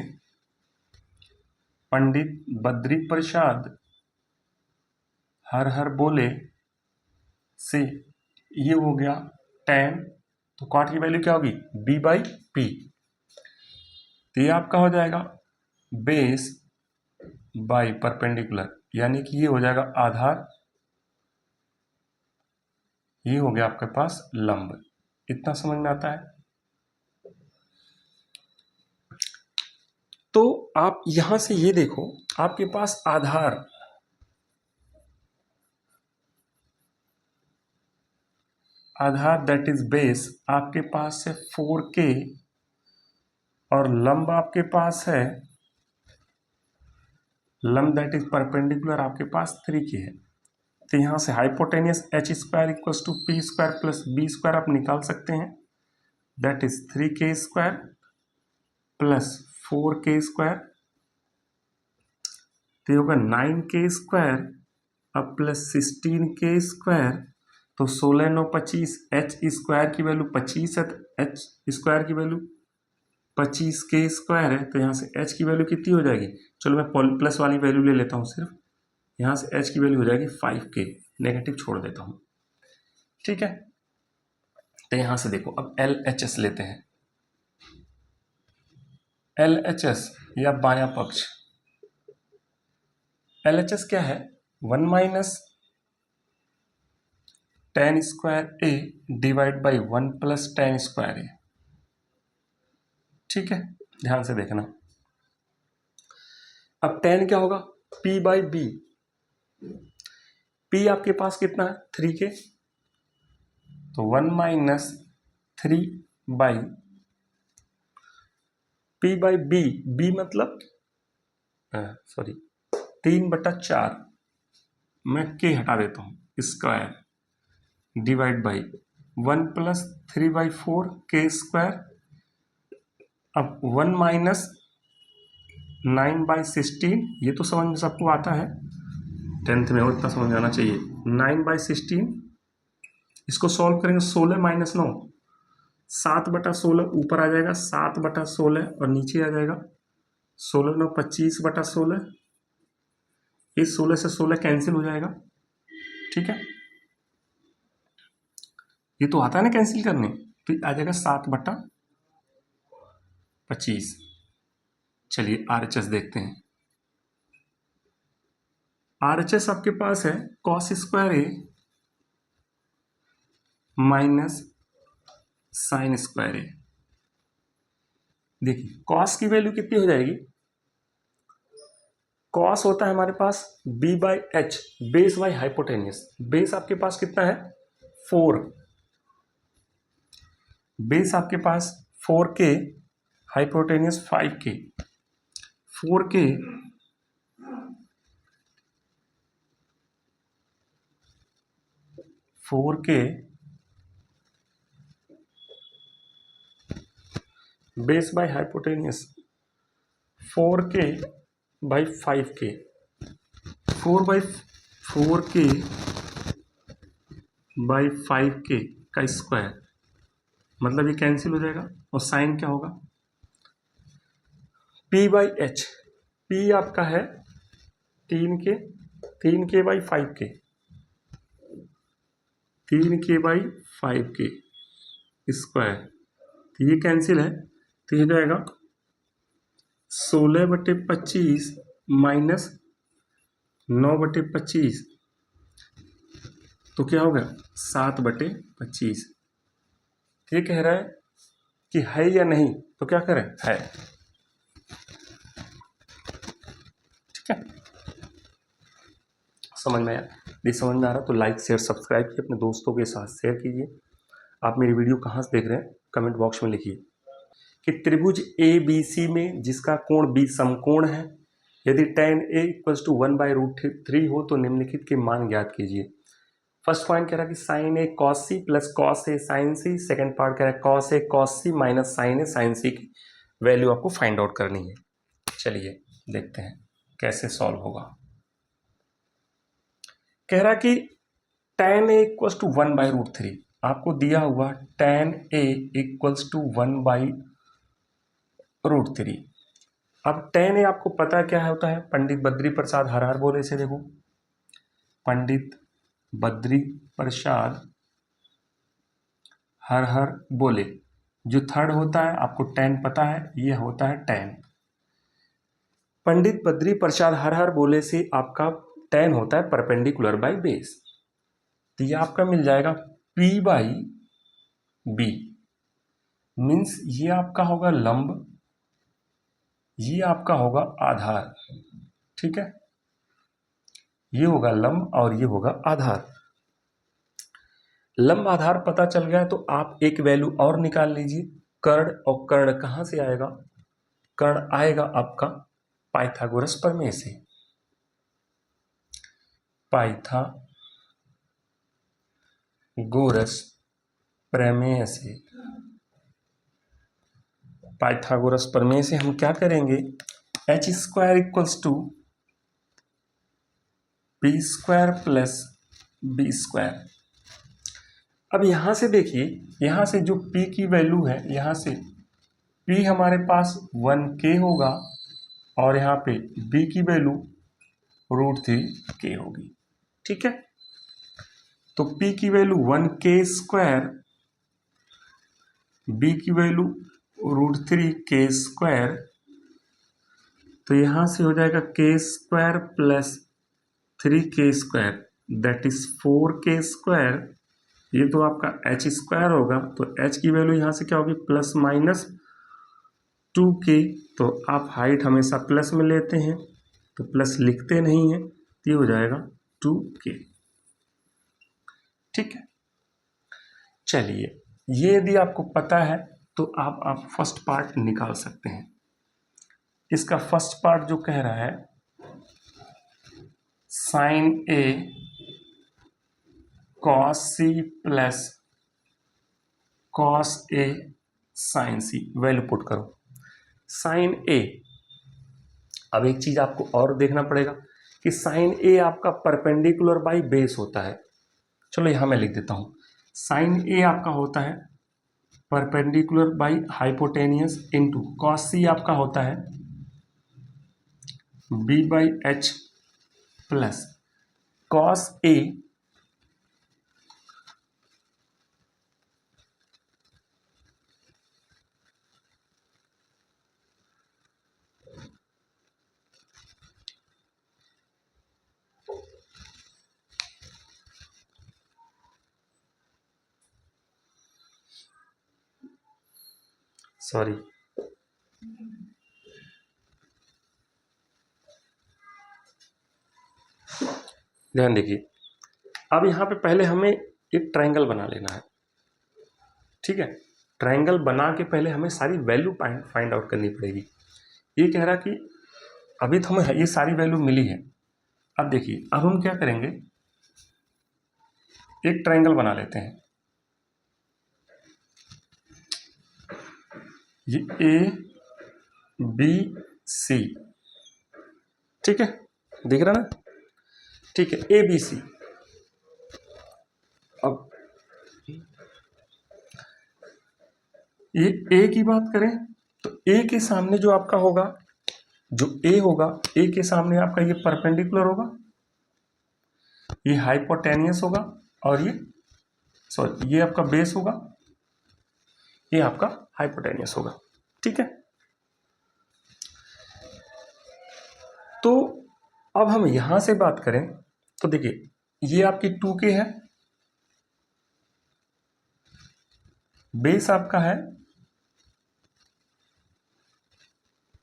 पंडित बद्री प्रसाद हर हर बोले से ये हो गया tan, तो cot की वैल्यू क्या होगी, b/p, तो ये आपका हो जाएगा बेस बाई परपेंडिकुलर, यानी कि ये हो जाएगा आधार, ये हो गया आपके पास लंब। इतना समझ में आता है। तो आप यहां से ये देखो, आपके पास आधार दैट इज बेस आपके पास है 4k, और लंब आपके पास है, लंब दैट इज परपेंडिकुलर आपके पास 3k है। तो यहां से हाइपोटेनियस h² = p² + b² आप निकाल सकते हैं, दैट इज 3k² + 4k², तो ये होगा 9k² अब प्लस 16k², तो 16 9 25, h² की वैल्यू 25 है, तो h² की वैल्यू 25k² है, तो यहाँ से h की वैल्यू कितनी हो जाएगी, चलो मैं प्लस वाली वैल्यू ले लेता हूँ सिर्फ, यहाँ से h की वैल्यू हो जाएगी 5k, नेगेटिव छोड़ देता हूँ। ठीक है, तो यहाँ से देखो, अब LHS लेते हैं, LHS या बायां पक्ष, LHS क्या है, 1 - tan square A divide by 1 + tan square A। ठीक है, ध्यान से देखना, अब tan क्या होगा, p/b, p आपके पास कितना है 3k, तो 1 - 3 p/b, b मतलब सॉरी 3/4, मैं k हटा देता हूं, स्क्वायर डिवाइड बाई 1 + 3/4 k², अब 1 - 9/16, ये तो समझ में सबको आता है, 10th में हो इतना समझ में आना चाहिए, 9/16, इसको सॉल्व करेंगे, 16 - 9 7/16 ऊपर आ जाएगा, 7/16 और नीचे आ जाएगा 16 9 25/16, इस 16 से 16 कैंसिल हो जाएगा। ठीक है, ये तो आता है ना कैंसिल करने, तो आ जाएगा 7/25। चलिए RHS देखते हैं, RHS आपके पास है cos² A minus sin² A। देखिए cos की वैल्यू कितनी हो जाएगी, cos होता है हमारे पास b/h, base by hypotenuse, base आपके पास कितना है 4, बेस आपके पास 4k, hypotenuse 5k, 4k base by hypotenuse 4k/5k, 4/4k by 5k का स्क्वायर, मतलब ये कैंसिल हो जाएगा और साइन क्या होगा p बाई एच। p आपका है 3k by 5k, 3k by 5k square, तो ये कैंसिल है, तो ये जाएगा 16/25 माइनस 9/25, तो क्या हो गया 7/25। ये कह रहा है कि है या नहीं, तो क्या करें, है। ठीक है, समझ में आया? यदि समझ में आ रहा तो लाइक शेयर सब्सक्राइब कीजिए, अपने दोस्तों के साथ शेयर कीजिए। आप मेरी वीडियो कहाँ से देख रहे हैं कमेंट बॉक्स में लिखिए। कि त्रिभुज ए बी सी में जिसका कोण बी समकोण है, यदि tan a = 1/√3 हो तो निम्नलिखित के मान ज्ञात कीजिए। फर्स्ट पॉइंट कह रहा है कि sin a cos c plus cos a sin c। Second part कह रहा है cos a cos c minus sin a sin c की वैल्यू आपको फाइंड आउट करनी है। चलिए देखते हैं कैसे सॉल्व होगा। कह रहा कि tan a = 1/√3, आपको दिया हुआ tan a = 1/√3। अब tan a आपको पता क्या होता है, पंडित बद्री प्रसाद हर हर बोले से, देखो पंडित बद्री प्रसाद हर हर बोले, जो थर्ड होता है आपको tan पता है, ये होता है tan। पंडित बद्री प्रसाद हर हर बोले से आपका tan होता है परपेंडिकुलर बाई बेस, तो ये आपका मिल जाएगा p बाई बी, मीन्स ये आपका होगा लंब, ये आपका होगा आधार। ठीक है, ये होगा लंब और ये होगा आधार। लंब आधार पता चल गया तो आप एक वैल्यू और निकाल लीजिए, कर्ण, और कर्ण कहां से आएगा, कर्ण आएगा आपका पाइथागोरस प्रमेय से। पाइथागोरस प्रमेय से, पाइथागोरस प्रमेय से हम क्या करेंगे, h² = b² प्लस b²। अब यहां से देखिए, यहां से जो p की वैल्यू है, यहां से p हमारे पास 1k होगा और यहाँ पे b की वैल्यू √3k होगी। ठीक है, तो p की वैल्यू 1k², b की वैल्यू √3k², तो यहां से हो जाएगा k² plus 3k², that is 4k²। ये तो आपका h² होगा, तो h की वैल्यू यहां से क्या होगी, प्लस माइनस 2k। तो आप हाइट हमेशा प्लस में लेते हैं तो प्लस लिखते नहीं हैं, तो ये हो जाएगा 2k। ठीक है, चलिए ये यदि आपको पता है तो आप फर्स्ट पार्ट निकाल सकते हैं। इसका फर्स्ट पार्ट जो कह रहा है sin a cos c plus cos a sin c, value put करो। sin a, अब एक चीज आपको और देखना पड़ेगा कि sin a आपका परपेंडिकुलर बाई बेस होता है। चलो यहां मैं लिख देता हूं, sin a आपका होता है perpendicular by hypotenuse into cos c आपका होता है b/h plus cos a sorry, ध्यान देखिए। अब यहाँ पे पहले हमें एक ट्रायंगल बना लेना है। ठीक है, ट्रायंगल बना के पहले हमें सारी वैल्यू फाइंड आउट करनी पड़ेगी। ये कह रहा कि अभी तो हमें ये सारी वैल्यू मिली है। अब देखिए, अब हम क्या करेंगे, एक ट्रायंगल बना लेते हैं। ये ए बी सी, ठीक है, दिख रहा ना, ठीक है, ए बी सी। अब ये ए की बात करें तो ए के सामने जो आपका होगा, जो ए होगा, ए के सामने आपका ये परपेंडिकुलर होगा, ये हाइपोटेनियस होगा, और ये आपका बेस होगा, ये आपका हाइपोटेनियस होगा। ठीक है, तो अब हम यहां से बात करें तो देखिए ये आपकी 2K है, बेस आपका है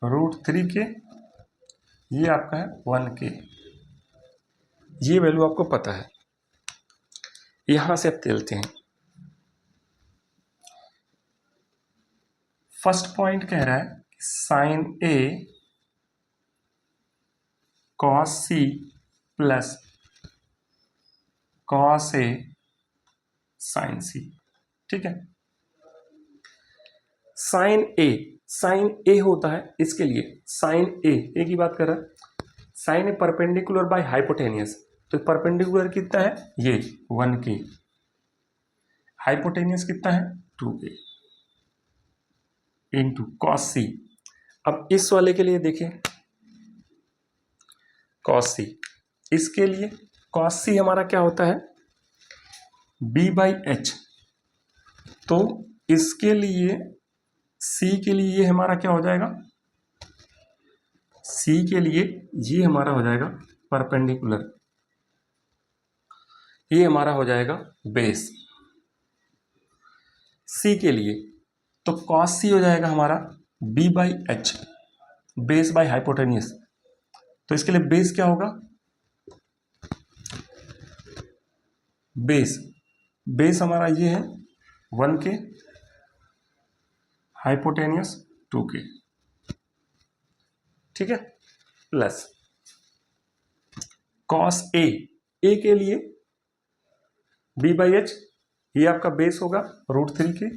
√3K, ये आपका है 1K। ये वैल्यू आपको पता है। यहां से अब चलते हैं, फर्स्ट पॉइंट कह रहा है sine A cos C plus cos A sin C। ठीक है, साइन ए होता है, इसके लिए साइन ए की बात कर रहा है, sine A perpendicular by hypotenuse, तो परपेंडिकुलर कितना है ये 1K, हाइपोटेनियस कितना है 2K इंटू कॉस सी। अब इस वाले के लिए देखें कॉस सी, इसके लिए कॉस सी हमारा क्या होता है B/H, तो इसके लिए C के लिए ये हमारा क्या हो जाएगा, C के लिए ये हमारा हो जाएगा परपेंडिकुलर, ये हमारा हो जाएगा बेस C के लिए, तो cos C हो जाएगा हमारा B/H, बेस बाय हाइपोटेनियस, तो इसके लिए बेस क्या होगा, बेस हमारा ये है 1K, हाइपोटेनियस 2K। ठीक है, प्लस cos A के लिए B/H, ये आपका बेस होगा √3K,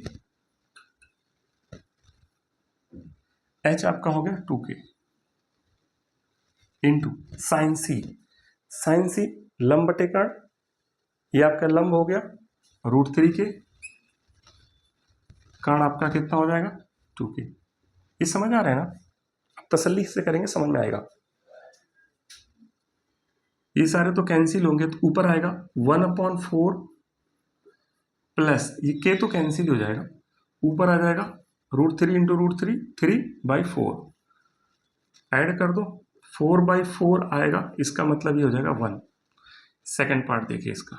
H आपका हो गया 2K इंटू साइन C लंब बटे कर्ण, ये आपका लंब हो गया √3K, कर्ण आपका कितना हो जाएगा 2K। ये समझ आ रहा है ना, अब तसल्ली से करेंगे समझ में आएगा। ये सारे तो कैंसिल होंगे, तो ऊपर आएगा 1/4 प्लस ये K तो कैंसिल हो जाएगा, ऊपर आ जाएगा √3 इंटू √3 3/4, ऐड कर दो 4/4 आएगा, इसका मतलब ये हो जाएगा 1। सेकंड पार्ट देखिए, इसका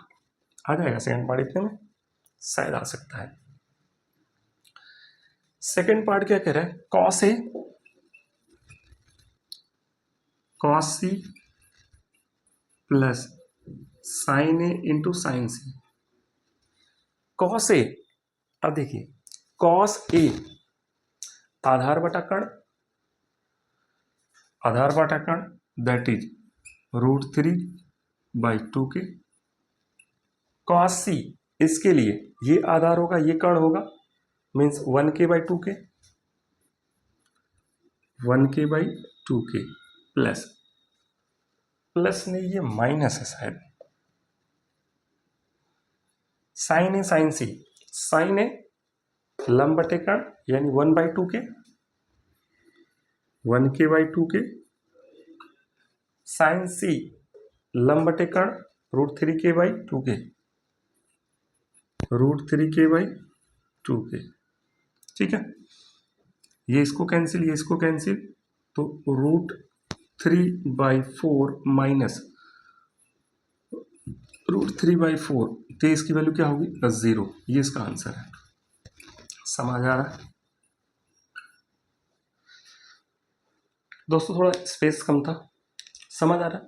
आ जाएगा सेकंड पार्ट, इतने में शायद आ सकता है। सेकंड पार्ट क्या कह रहा है, cos C plus sin A into sine C। cos A, अब देखिए cos A आधार बटा कर्ण that is √3/2K, cos C इसके लिए ये आधार होगा, ये कर्ण होगा, मीन्स 1K/2K, 1K/2K प्लस नहीं, ये माइनस है शायद, साइन ए साइन सी, साइन ए लंब बटे कर्ण यानी 1/2K, 1K/2K, साइन सी लंब बटे कर्ण √3K/2K, √3K/2K। ठीक है, ये इसको कैंसिल, ये इसको कैंसिल, तो √3/4 माइनस √3/4, तो इसकी वैल्यू क्या होगी 0। ये इसका आंसर है। समझ आ रहा है दोस्तों, थोड़ा स्पेस कम था, समझ आ रहा है।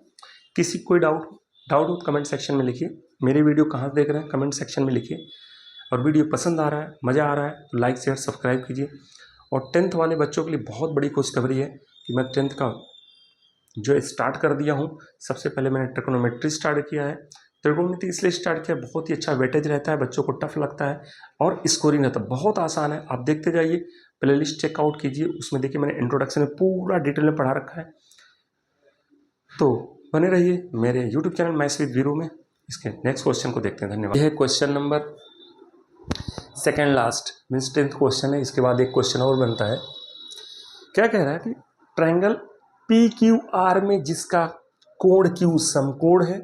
किसी कोई डाउट हो कमेंट सेक्शन में लिखिए। मेरे वीडियो कहाँ देख रहे हैं कमेंट सेक्शन में लिखिए, और वीडियो पसंद आ रहा है, मज़ा आ रहा है तो लाइक शेयर सब्सक्राइब कीजिए। और 10th वाले बच्चों के लिए बहुत बड़ी खुशखबरी है कि मैं 10th का जो स्टार्ट कर दिया हूँ। सबसे पहले मैंने ट्रिग्नोमेट्री स्टार्ट किया है। ट्रिग्नोमेट्री इसलिए स्टार्ट किया, बहुत ही अच्छा वेटेज रहता है, बच्चों को टफ लगता है और स्कोरिंग रहता है, बहुत आसान है। आप देखते जाइए, प्लेलिस्ट चेकआउट कीजिए, उसमें देखिए मैंने इंट्रोडक्शन में पूरा डिटेल में पढ़ा रखा है। तो बने रहिए मेरे YouTube channel maths with Veeru में। इसके नेक्स्ट क्वेश्चन को देखते हैं। धन्यवाद। यह है question number second last means 10th question है, इसके बाद एक क्वेश्चन और बनता है। क्या कह रहा है कि ट्रायंगल पी क्यू आर में जिसका कोण क्यू समकोण है,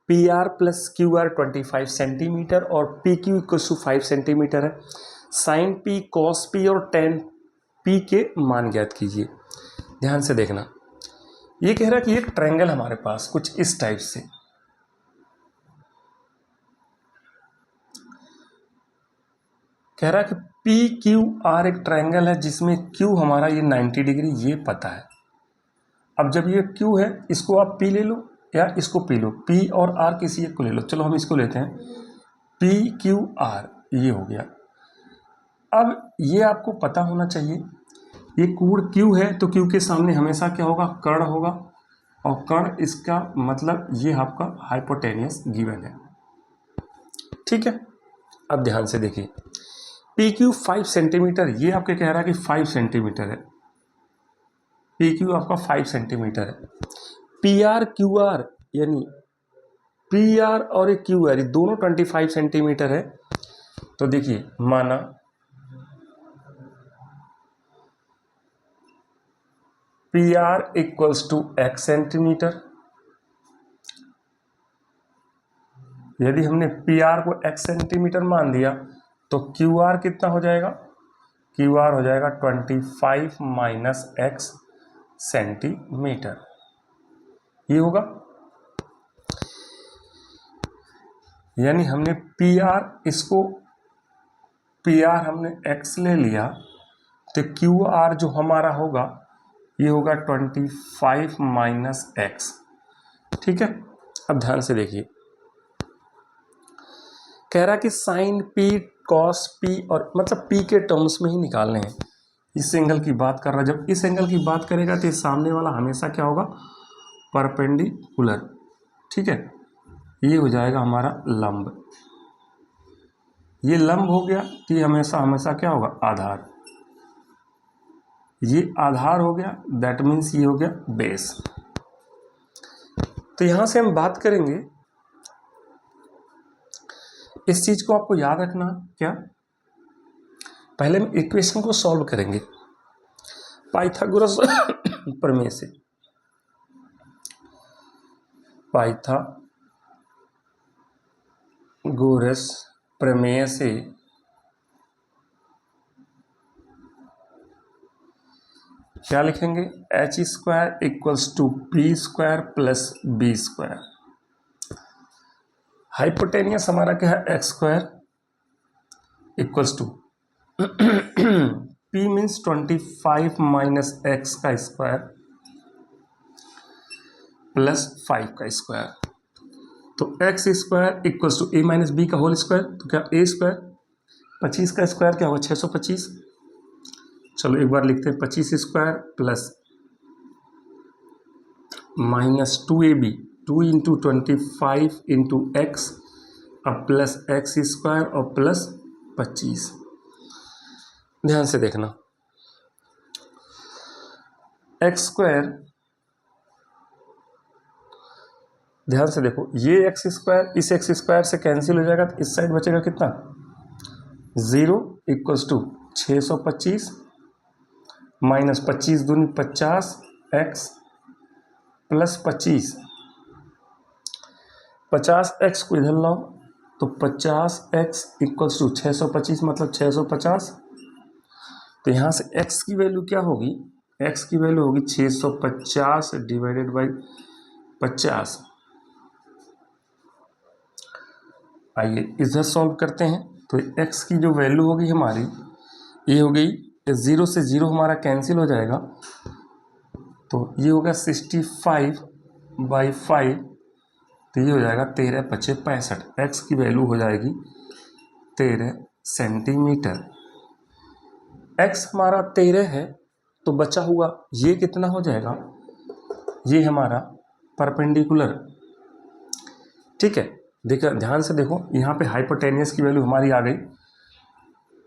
P R plus Q R 25 centimetre और P Q equal to 5 centimetre है, साइन पी कॉस पी और टेन पी के मान ज्ञात कीजिए। ध्यान से देखना, ये कह रहा है कि एक ट्रायंगल हमारे पास कुछ इस टाइप से, कह रहा है कि पी क्यू आर एक ट्रायंगल है जिसमें क्यू हमारा ये 90 डिग्री ये पता है। अब जब ये क्यू है, इसको आप पी ले लो या इसको पी लो, पी और आर किसी एक को ले लो। चलो हम इसको लेते हैं, पी क्यू आर ये हो गया। अब ये आपको पता होना चाहिए, ये कोण क्यू है तो क्यू के सामने हमेशा क्या होगा, कर्ण होगा, और कर्ण इसका मतलब ये आपका हाइपोटेनियस गिवन है। ठीक है, अब ध्यान से देखिए, पी क्यू 5 सेंटीमीटर, ये आपके कह रहा है कि 5 सेंटीमीटर है, पी क्यू आपका 5 सेंटीमीटर है। पी आर क्यू आर यानी पी आर और एक क्यू आर, ये दोनों 25 सेंटीमीटर है। तो देखिए, माना P R equals to x centimetre, यदि हमने पी आर को x सेंटीमीटर मान दिया तो क्यू आर कितना हो जाएगा, क्यू आर हो जाएगा 25 माइनस x सेंटीमीटर, ये होगा। यानी हमने पी आर, इसको पी आर हमने x ले लिया तो क्यू आर जो हमारा होगा ये होगा 25 माइनस x। ठीक है, अब ध्यान से देखिए, कह रहा कि साइन पी कॉस पी, और मतलब पी के टर्म्स में ही निकालने हैं। इस एंगल की बात कर रहा है, जब इस एंगल की बात करेगा तो सामने वाला हमेशा क्या होगा, परपेंडिकुलर। ठीक है, ये हो जाएगा हमारा लंब, ये लंब हो गया तो ये हमेशा हमेशा क्या होगा, आधार, ये आधार हो गया, दैट मीन्स ये हो गया बेस। तो यहां से हम बात करेंगे, इस चीज को आपको याद रखना, क्या पहले हम इक्वेशन को सॉल्व करेंगे पाइथागोरस प्रमेय से, पाइथागोरस प्रमेय से क्या लिखेंगे, H square equals to P square plus B square, hypotenuse हमारा क्या है, X square equals to P means 25 minus X का स्क्वायर प्लस 5 का स्क्वायर, तो X square equals to A minus B का होल स्क्वायर, तो क्या ए स्क्वायर, 25 का स्क्वायर क्या होगा 625, चलो एक बार लिखते हैं 25 square plus minus 2ab, 2 into 25 into x, अब प्लस एक्स स्क्वायर और प्लस 25। ध्यान से देखना, एक्स स्क्वायर, ध्यान से देखो, ये एक्स स्क्वायर इस एक्स स्क्वायर से कैंसिल हो जाएगा तो इस साइड बचेगा कितना, 0 इक्वल्स टू 625 माइनस 25 दूनी 50 एक्स प्लस 25, 50 एक्स को इधर लाओ तो 50 एक्स इक्वल्स टू 625 मतलब 650, तो यहाँ से x की वैल्यू क्या होगी, x की वैल्यू होगी 650 डिवाइडेड बाई 50। आइए इधर सॉल्व करते हैं, तो x की जो वैल्यू होगी हमारी ये हो गई, 0 से 0 हमारा कैंसिल हो जाएगा, तो ये होगा 65 बाई 5, तो ये हो जाएगा 13 × 5 = 65, x की वैल्यू हो जाएगी 13 सेंटीमीटर। x हमारा 13 है तो बचा हुआ ये कितना हो जाएगा, ये हमारा परपेंडिकुलर। ठीक है, देखो ध्यान से देखो, यहाँ पे हाइपोटेनियस की वैल्यू हमारी आ गई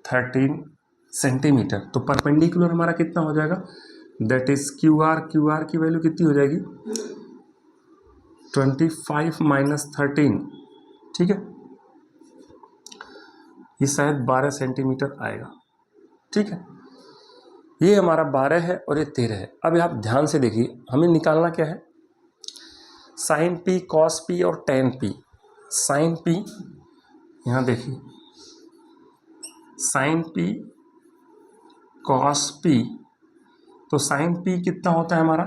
13 सेंटीमीटर, तो परपेंडिकुलर हमारा कितना हो जाएगा, दैट इज क्यू आर की वैल्यू कितनी हो जाएगी 25 माइनस 13। ठीक है, ये शायद 12 सेंटीमीटर आएगा। ठीक है, ये हमारा 12 है और ये 13 है। अब आप ध्यान से देखिए, हमें निकालना क्या है, साइन पी, कॉस पी और टेन पी। साइन पी, यहाँ देखिए, साइन पी कॉस पी, तो साइन पी कितना होता है हमारा,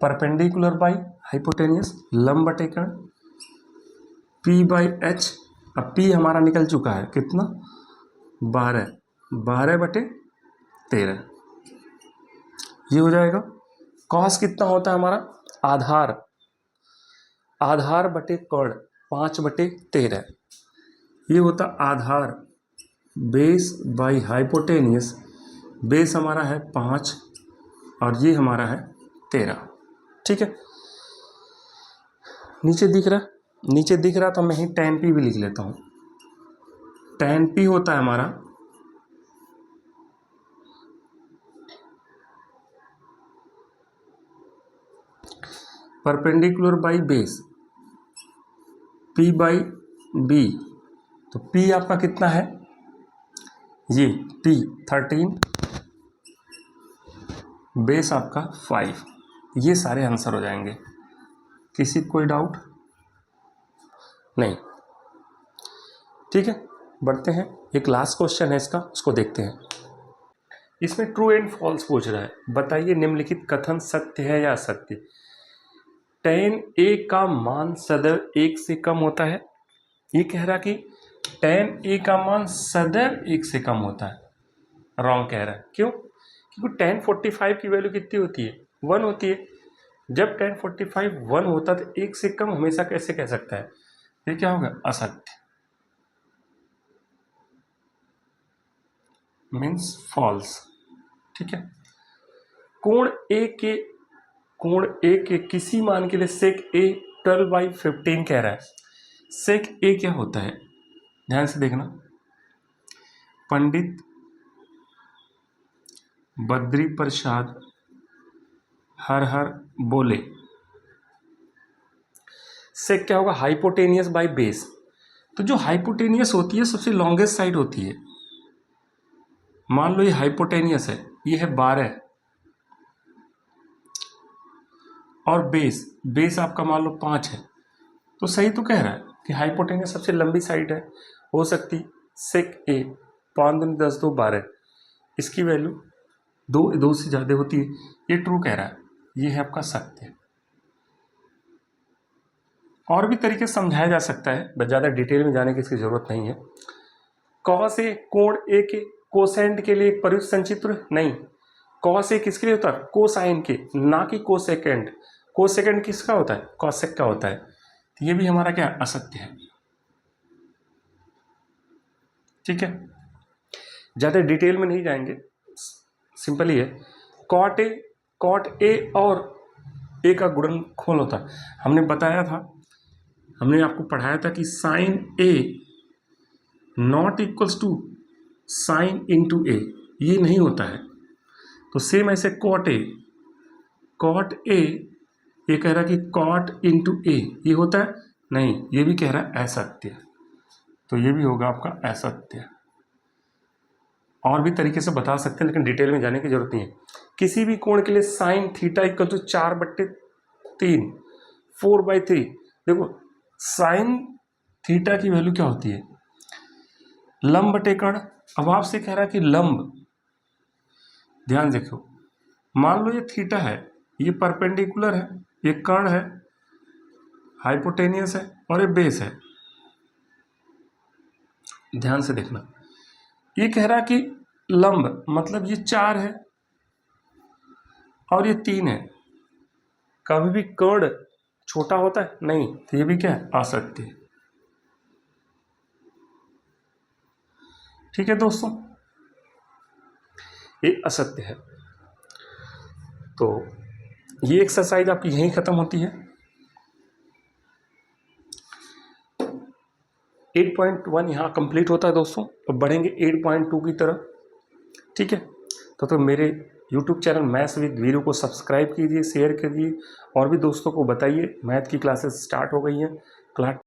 परपेंडिकुलर बाई हाइपोटेनियस, लंब बटे कर्ण, पी बाई एच। अब पी हमारा निकल चुका है कितना, 12, 12 बटे 13, ये हो जाएगा। कॉस कितना होता है हमारा, आधार, आधार बटे कर्ण, 5 बटे 13, ये होता आधार, बेस बाई हाइपोटेनियस, बेस हमारा है 5 और ये हमारा है 13। ठीक है, नीचे दिख रहा, नीचे दिख रहा तो मैं ही tan p भी लिख लेता हूँ। tan p होता है हमारा perpendicular by base, p by b, तो p आपका कितना है, ये p 13, बेस आपका 5, ये सारे आंसर हो जाएंगे। किसी कोई डाउट नहीं? ठीक है, बढ़ते हैं, एक लास्ट क्वेश्चन है इसका, उसको देखते हैं। इसमें ट्रू एंड फॉल्स पूछ रहा है, बताइए निम्नलिखित कथन सत्य है या असत्य। tan a का मान सदैव 1 से कम होता है, ये कह रहा कि tan a का मान सदैव 1 से कम होता है, रॉन्ग कह रहा है। क्यों? क्योंकि tan 45 की वैल्यू कितनी होती है, 1 होती है। जब tan 45 1 होता है तो 1 से कम हमेशा कैसे कह सकता है, ये क्या होगा, असत्य, मीन्स फॉल्स। ठीक है, कोण ए के किसी मान के लिए सेक ए 12/15 कह रहा है। सेक ए क्या होता है, ध्यान से देखना, पंडित बद्री प्रसाद हर हर बोले। सेक क्या होगा, हाइपोटेनियस बाय बेस। तो जो हाइपोटेनियस होती है सबसे लॉन्गेस्ट साइड होती है। मान लो ये हाइपोटेनियस है, ये है 12 और बेस आपका मान लो 5 है, तो सही तो कह रहा है कि हाइपोटेनियस सबसे लंबी साइड है, हो सकती सेक ए 5 दूनी 10 2 12, इसकी वैल्यू 2 से ज़्यादा होती है, ये ट्रू कह रहा है, ये है आपका सत्य। और भी तरीके से समझाया जा सकता है, बस ज़्यादा डिटेल में जाने की इसकी ज़रूरत नहीं है। कॉस ए कोण ए के कोसेंट के लिए एक प्रयुक्त संचित्र नहीं, कॉस ए किसके लिए होता है, कोसाइन के, ना कि कोसेकेंड। कोसेकेंड किसका होता है, कॉसेक का होता है। तो ये भी हमारा क्या, असत्य है। ठीक है, ज़्यादा डिटेल में नहीं जाएंगे, सिंपल ही है। कॉट ए और ए का गुणनखोल होता है। हमने बताया था, हमने आपको पढ़ाया था कि sine A not equals to sine into A, ये नहीं होता है। तो सेम ऐसे कॉट ए ये कह रहा है कि कॉट इंटू ए, ये होता है नहीं, ये भी कह रहा है असत्य, तो ये भी होगा आपका असत्य। और भी तरीके से बता सकते हैं, लेकिन डिटेल में जाने की जरूरत नहीं है। किसी भी कोण के लिए साइन थीटा इक्वल टू 4/3, 4/3। देखो साइन थीटा की वैल्यू क्या होती है, लंब बटे कर्ण। अब आपसे कह रहा है कि लंब, ध्यान देखो, मान लो ये थीटा है, ये परपेंडिकुलर है, ये कर्ण है, हाइपोटेनियस है और ये बेस है। ध्यान से देखना, ये कह रहा है कि लंब मतलब ये 4 है और ये 3 है, कभी भी कर्ण छोटा होता है नहीं, तो ये भी क्या है, असत्य। ठीक है दोस्तों, ये असत्य है। तो ये एक्सरसाइज आपकी यहीं खत्म होती है। 8.1 यहाँ कंप्लीट होता है दोस्तों, तो बढ़ेंगे 8.2 की तरफ। ठीक है, तो मेरे YouTube channel maths with Veeru को सब्सक्राइब कीजिए, शेयर कीजिए और भी दोस्तों को बताइए। मैथ की क्लासेस स्टार्ट हो गई हैं।